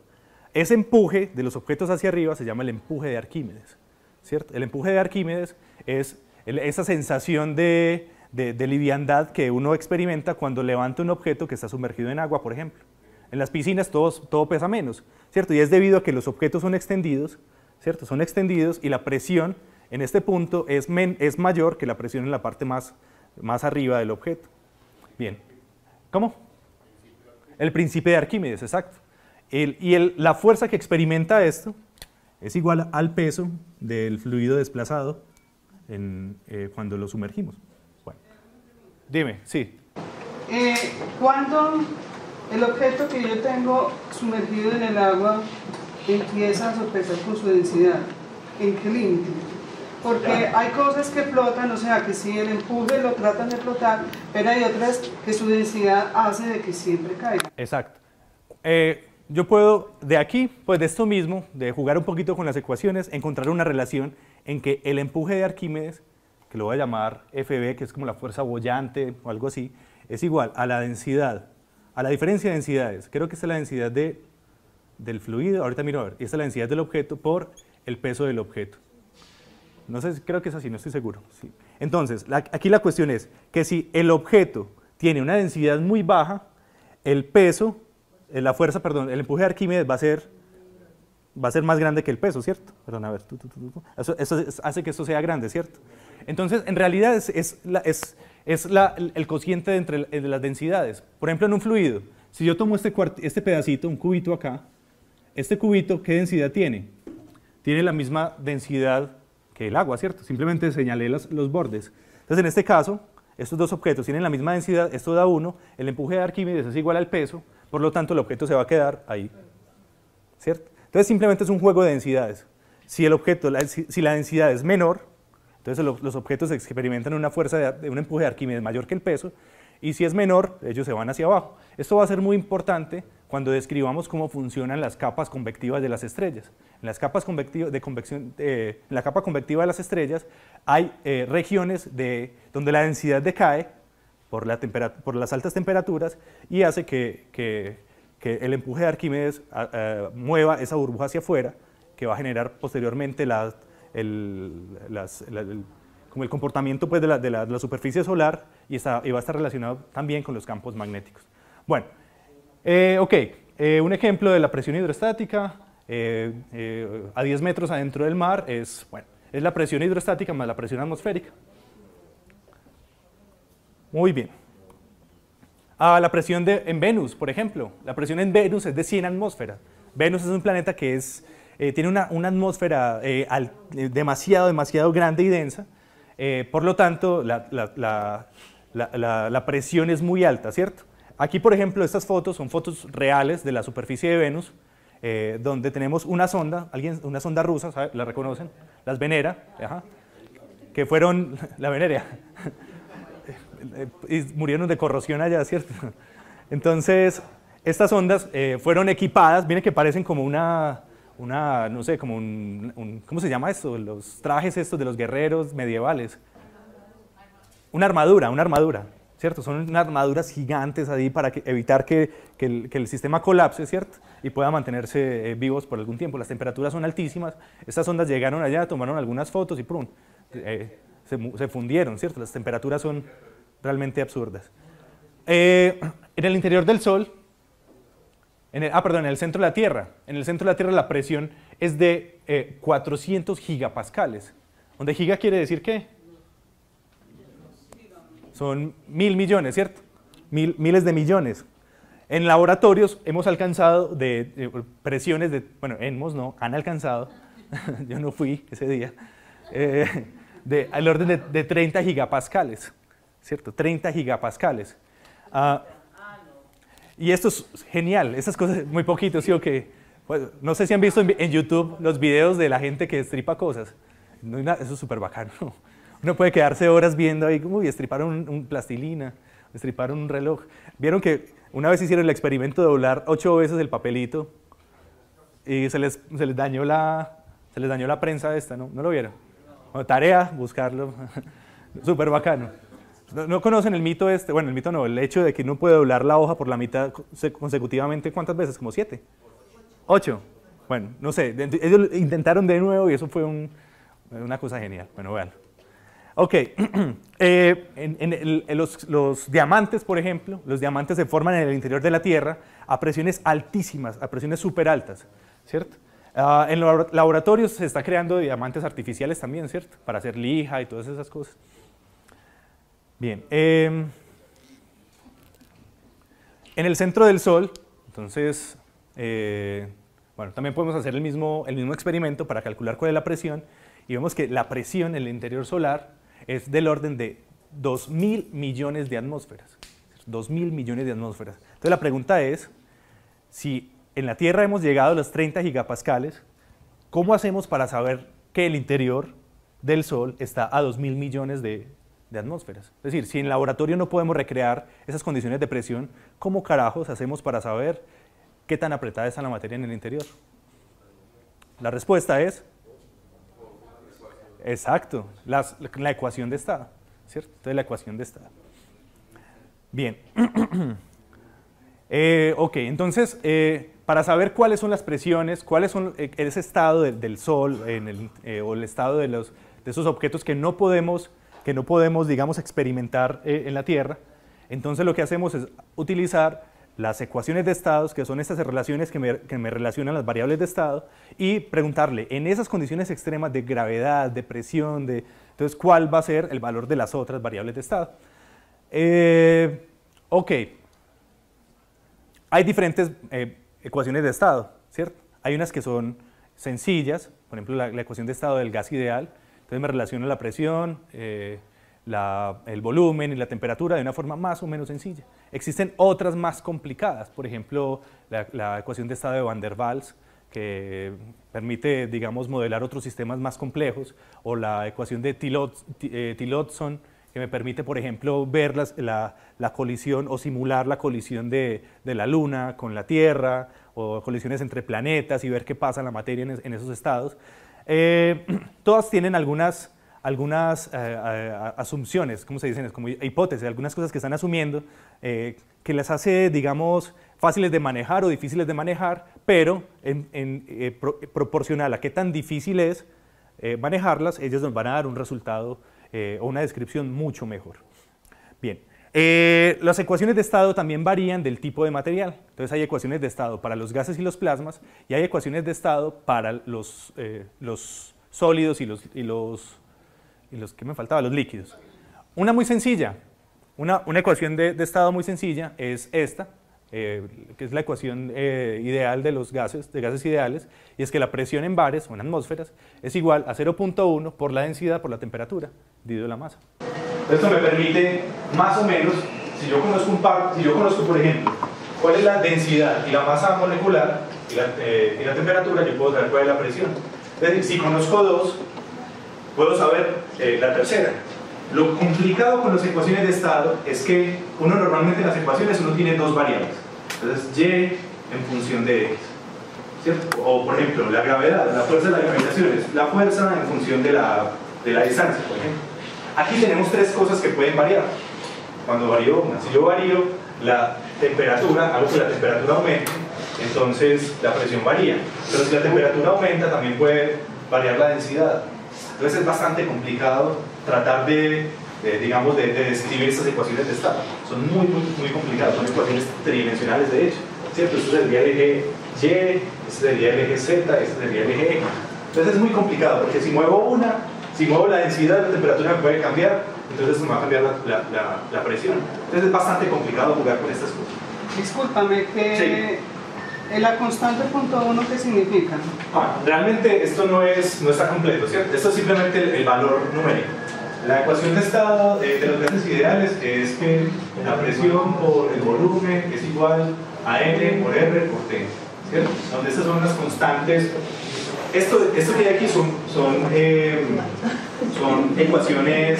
Ese empuje de los objetos hacia arriba se llama el empuje de Arquímedes, ¿cierto? El empuje de Arquímedes es esa sensación de liviandad que uno experimenta cuando levanta un objeto que está sumergido en agua, por ejemplo. En las piscinas todo pesa menos, ¿cierto? Y es debido a que los objetos son extendidos, ¿cierto? Son extendidos y la presión en este punto es mayor que la presión en la parte más arriba del objeto. Bien. ¿Cómo? El principio de Arquímedes, exacto. La fuerza que experimenta esto es igual al peso del fluido desplazado cuando lo sumergimos. Bueno, dime, sí. Cuando el objeto que yo tengo sumergido en el agua empieza a sopesar con su densidad, ¿en qué límite? Porque hay cosas que flotan, o sea, que si el empuje lo tratan de flotar, pero hay otras que su densidad hace de que siempre caiga. Exacto. Yo puedo, de aquí, pues de esto mismo, de jugar un poquito con las ecuaciones, encontrar una relación en que el empuje de Arquímedes, que lo voy a llamar FB, que es como la fuerza boyante o algo así, es igual a la densidad, a la diferencia de densidades. Creo que esta es la densidad del fluido, ahorita miro a ver, y esta es la densidad del objeto por el peso del objeto. No sé, creo que es así, no estoy seguro. Sí. Entonces, aquí la cuestión es que si el objeto tiene una densidad muy baja, el peso, el empuje de Arquímedes va a ser más grande que el peso, ¿cierto? Perdón, a ver, eso hace que esto sea grande, ¿cierto? Entonces, en realidad es el cociente entre las densidades. Por ejemplo, en un fluido, si yo tomo este pedacito, un cubito acá, este cubito, ¿qué densidad tiene? Tiene la misma densidad que el agua, ¿cierto? Simplemente señalé los bordes. Entonces, en este caso, estos dos objetos tienen la misma densidad, esto da 1, el empuje de Arquímedes es igual al peso, por lo tanto, el objeto se va a quedar ahí, ¿cierto? Entonces, simplemente es un juego de densidades. Si la densidad es menor, Entonces los objetos experimentan una fuerza de un empuje de Arquímedes mayor que el peso, y si es menor, ellos se van hacia abajo. Esto va a ser muy importante cuando describamos cómo funcionan las capas convectivas de las estrellas. En las capas en la capa convectiva de las estrellas hay regiones donde la densidad decae por las altas temperaturas y hace que el empuje de Arquímedes mueva esa burbuja hacia afuera, que va a generar posteriormente como el comportamiento pues, de la superficie solar y va a estar relacionado también con los campos magnéticos. Bueno, un ejemplo de la presión hidrostática a 10 metros adentro del mar es la presión hidrostática más la presión atmosférica. Muy bien. La presión en Venus, por ejemplo. La presión en Venus es de 100 atmósferas. Venus es un planeta que tiene una atmósfera demasiado grande y densa. Por lo tanto, la presión es muy alta, ¿cierto? Aquí, por ejemplo, estas fotos son fotos reales de la superficie de Venus, donde tenemos una sonda, una sonda rusa, ¿sabe? ¿La reconocen? Las Venera, que fueron, la Venera, y murieron de corrosión allá, ¿cierto? Entonces, estas sondas fueron equipadas, miren que parecen como no sé, como ¿cómo se llama esto? Los trajes estos de los guerreros medievales. Una armadura, ¿cierto? Son unas armaduras gigantes ahí para evitar que el sistema colapse, ¿cierto? Y pueda mantenerse vivos por algún tiempo. Las temperaturas son altísimas. Estas ondas llegaron allá, tomaron algunas fotos y ¡prum! Se fundieron, ¿cierto? Las temperaturas son realmente absurdas. En el interior del Sol, en el centro de la Tierra. En el centro de la Tierra la presión es de 400 gigapascales. Donde giga quiere decir ¿qué? Son 1000 millones, ¿cierto? Miles de millones. En laboratorios hemos alcanzado presiones han alcanzado, yo no fui ese día, al orden de 30 gigapascales, ¿cierto? 30 gigapascales. Y esto es genial, estas cosas, muy poquito, ¿sí o qué? Pues, no sé si han visto en YouTube los videos de la gente que destripa cosas. Eso es súper bacano. Uno puede quedarse horas viendo ahí, destriparon un plastilina, destriparon un reloj. Vieron que una vez hicieron el experimento de doblar 8 veces el papelito y se les dañó la prensa esta, ¿no? ¿No lo vieron? Bueno, tarea, buscarlo. Súper bacano. ¿No conocen el mito este? Bueno, el mito no, el hecho de que uno puede doblar la hoja por la mitad consecutivamente, ¿cuántas veces? ¿Como 7? 8. Bueno, no sé, ellos intentaron de nuevo y eso fue una cosa genial. Bueno, véanlo. Ok, los diamantes, por ejemplo, los diamantes se forman en el interior de la Tierra a presiones altísimas, a presiones súper altas, ¿cierto? En los laboratorios se está creando diamantes artificiales también, ¿cierto? Para hacer lija y todas esas cosas. Bien, en el centro del Sol, entonces, también podemos hacer el mismo experimento para calcular cuál es la presión y vemos que la presión en el interior solar es del orden de 2.000 millones de atmósferas. 2.000 millones de atmósferas. Entonces la pregunta es, si en la Tierra hemos llegado a los 30 gigapascales, ¿cómo hacemos para saber que el interior del Sol está a 2.000 millones de atmósferas? Es decir, si en el laboratorio no podemos recrear esas condiciones de presión, ¿cómo carajos hacemos para saber qué tan apretada está la materia en el interior? La respuesta es... Exacto, la ecuación de estado, ¿cierto? Entonces la ecuación de estado. Bien. Entonces, para saber cuáles son las presiones, cuáles son ese estado del Sol o el estado de esos objetos que no podemos, digamos, experimentar en la Tierra, entonces lo que hacemos es utilizar las ecuaciones de estados, que son estas relaciones que me relacionan las variables de estado, y preguntarle, en esas condiciones extremas de gravedad, de presión, entonces, ¿cuál va a ser el valor de las otras variables de estado? Hay diferentes ecuaciones de estado, ¿cierto? Hay unas que son sencillas, por ejemplo, la ecuación de estado del gas ideal, entonces me relaciono la presión, el volumen y la temperatura de una forma más o menos sencilla. Existen otras más complicadas, por ejemplo, la ecuación de estado de Van der Waals, que permite, digamos, modelar otros sistemas más complejos, o la ecuación de Tillotson, que me permite, por ejemplo, ver la colisión o simular la colisión de la Luna con la Tierra, o colisiones entre planetas y ver qué pasa en la materia en esos estados. Todas tienen algunas asunciones, ¿cómo se dicen? Como hipótesis, algunas cosas que están asumiendo que las hace, digamos, fáciles de manejar o difíciles de manejar, pero proporcional a qué tan difícil es manejarlas, ellas nos van a dar un resultado o una descripción mucho mejor. Bien, las ecuaciones de estado también varían del tipo de material. Entonces hay ecuaciones de estado para los gases y los plasmas, y hay ecuaciones de estado para los sólidos y los ¿qué me faltaba? Los líquidos. Una muy sencilla, una ecuación de estado muy sencilla es esta, que es la ecuación ideal de los gases ideales, y es que la presión en bares o en atmósferas es igual a 0.1 por la densidad por la temperatura dividido la masa. Esto me permite, más o menos, si yo conozco, por ejemplo, cuál es la densidad y la masa molecular y la temperatura, yo puedo saber cuál es la presión. Es decir, si conozco dos, puedo saber la tercera. Lo complicado con las ecuaciones de estado es que uno normalmente en las ecuaciones tiene dos variables. Entonces, y en función de x, ¿cierto? O por ejemplo, la gravedad, la fuerza de la gravitación es la fuerza en función de la distancia, por ejemplo. Aquí tenemos tres cosas que pueden variar. Cuando varío una, si yo varío la temperatura, hago que la temperatura aumente, entonces la presión varía. Pero si la temperatura aumenta, también puede variar la densidad. Entonces es bastante complicado tratar de describir estas ecuaciones de estado. Son muy complicadas, son ecuaciones tridimensionales de hecho, ¿cierto? Esto sería el eje Y, este sería el eje Z, este sería el eje X. Entonces es muy complicado, porque si muevo la densidad, la temperatura me puede cambiar, entonces me va a cambiar la presión. Entonces es bastante complicado jugar con estas cosas. Discúlpame, que la constante .1, ¿qué significa? Realmente esto no está completo, ¿cierto? Esto es simplemente el valor numérico. La ecuación de estado de los gases ideales es que la presión por el volumen es igual a N por R por T, ¿cierto? Donde estas son las constantes. Esto que hay aquí son ecuaciones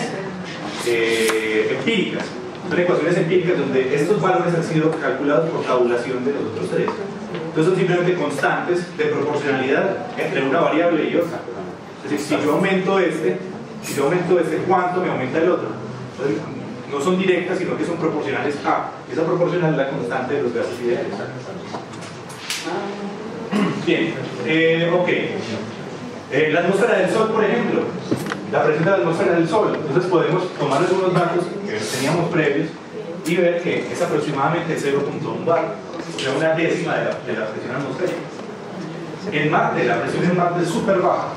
empíricas. Son ecuaciones empíricas donde estos valores han sido calculados por tabulación de los otros tres. Entonces son simplemente constantes de proporcionalidad entre una variable y otra. Es decir, si yo aumento este, ¿cuánto me aumenta el otro? Entonces, no son directas, sino que son proporcionales a. Esa proporcional es la constante de los gases ideales. Bien, ok. La atmósfera del Sol, por ejemplo, la presión de la atmósfera del Sol. Entonces podemos tomar algunos datos que teníamos previos y ver que es aproximadamente 0.1 bar, o sea, una décima de la presión atmosférica. En Marte, la presión en Marte es súper baja,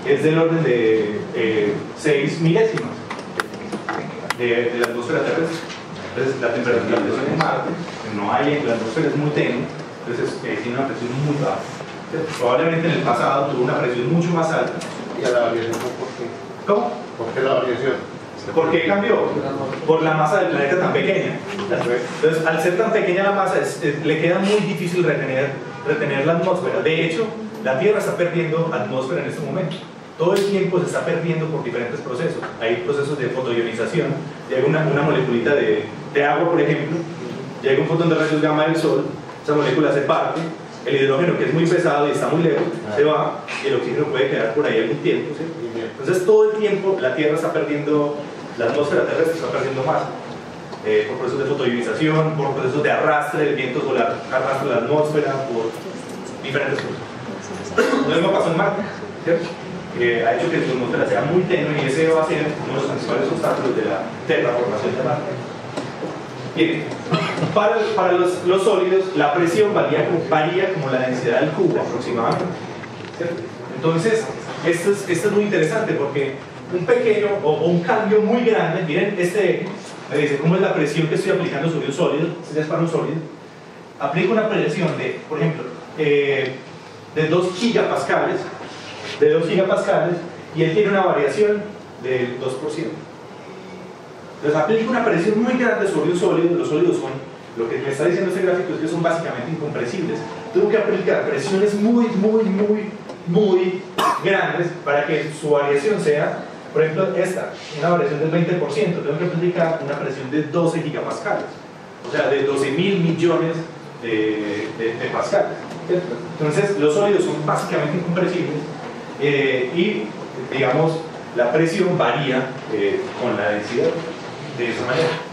es del orden de 6 milésimas de la atmósfera terrestre. Entonces la temperatura, la presión en Marte, la atmósfera es muy tenue, entonces tiene una presión muy baja. Probablemente en el pasado tuvo una presión mucho más alta. ¿Y a la variación por qué? ¿Cómo? ¿Por qué la variación? ¿Por qué cambió? Por la masa del planeta tan pequeña. Entonces, al ser tan pequeña la masa, le queda muy difícil retener la atmósfera. De hecho, la Tierra está perdiendo atmósfera en este momento. Todo el tiempo se está perdiendo por diferentes procesos. Hay procesos de fotoionización. Llega una moleculita de agua, por ejemplo, llega un fotón de rayos gamma del Sol, esa molécula se parte, el hidrógeno, que es muy pesado y está muy lejos, se va, y el oxígeno puede quedar por ahí algún tiempo, ¿sí? Entonces todo el tiempo la Tierra está perdiendo, la atmósfera terrestre está perdiendo masa, por procesos de fotoionización, por procesos de arrastre, el viento solar arrastra la atmósfera, por diferentes cosas. Lo mismo pasó en Marte, ¿cierto? Ha hecho que su atmósfera sea muy tenue, y ese va a ser uno de los principales obstáculos de la terraformación de Marte. Bien, para los sólidos la presión varía como la densidad del cubo aproximadamente, ¿cierto? Entonces esto es muy interesante porque un pequeño o un cambio muy grande, miren este eje, me dice cómo es la presión que estoy aplicando sobre un sólido. Este ya es para un sólido. Aplico una presión de, por ejemplo, de 2 gigapascales, y él tiene una variación del 2%. Entonces aplico una presión muy grande sobre un sólido. Los sólidos son, lo que me está diciendo este gráfico es que son básicamente incompresibles. tuvo que aplicar presiones muy grandes para que su variación sea, por ejemplo, una variación del 20%, tengo que aplicar una presión de 12 gigapascales, o sea, de 12.000 millones de pascales. Entonces, los sólidos son básicamente incompresibles y, digamos, la presión varía con la densidad de esa manera.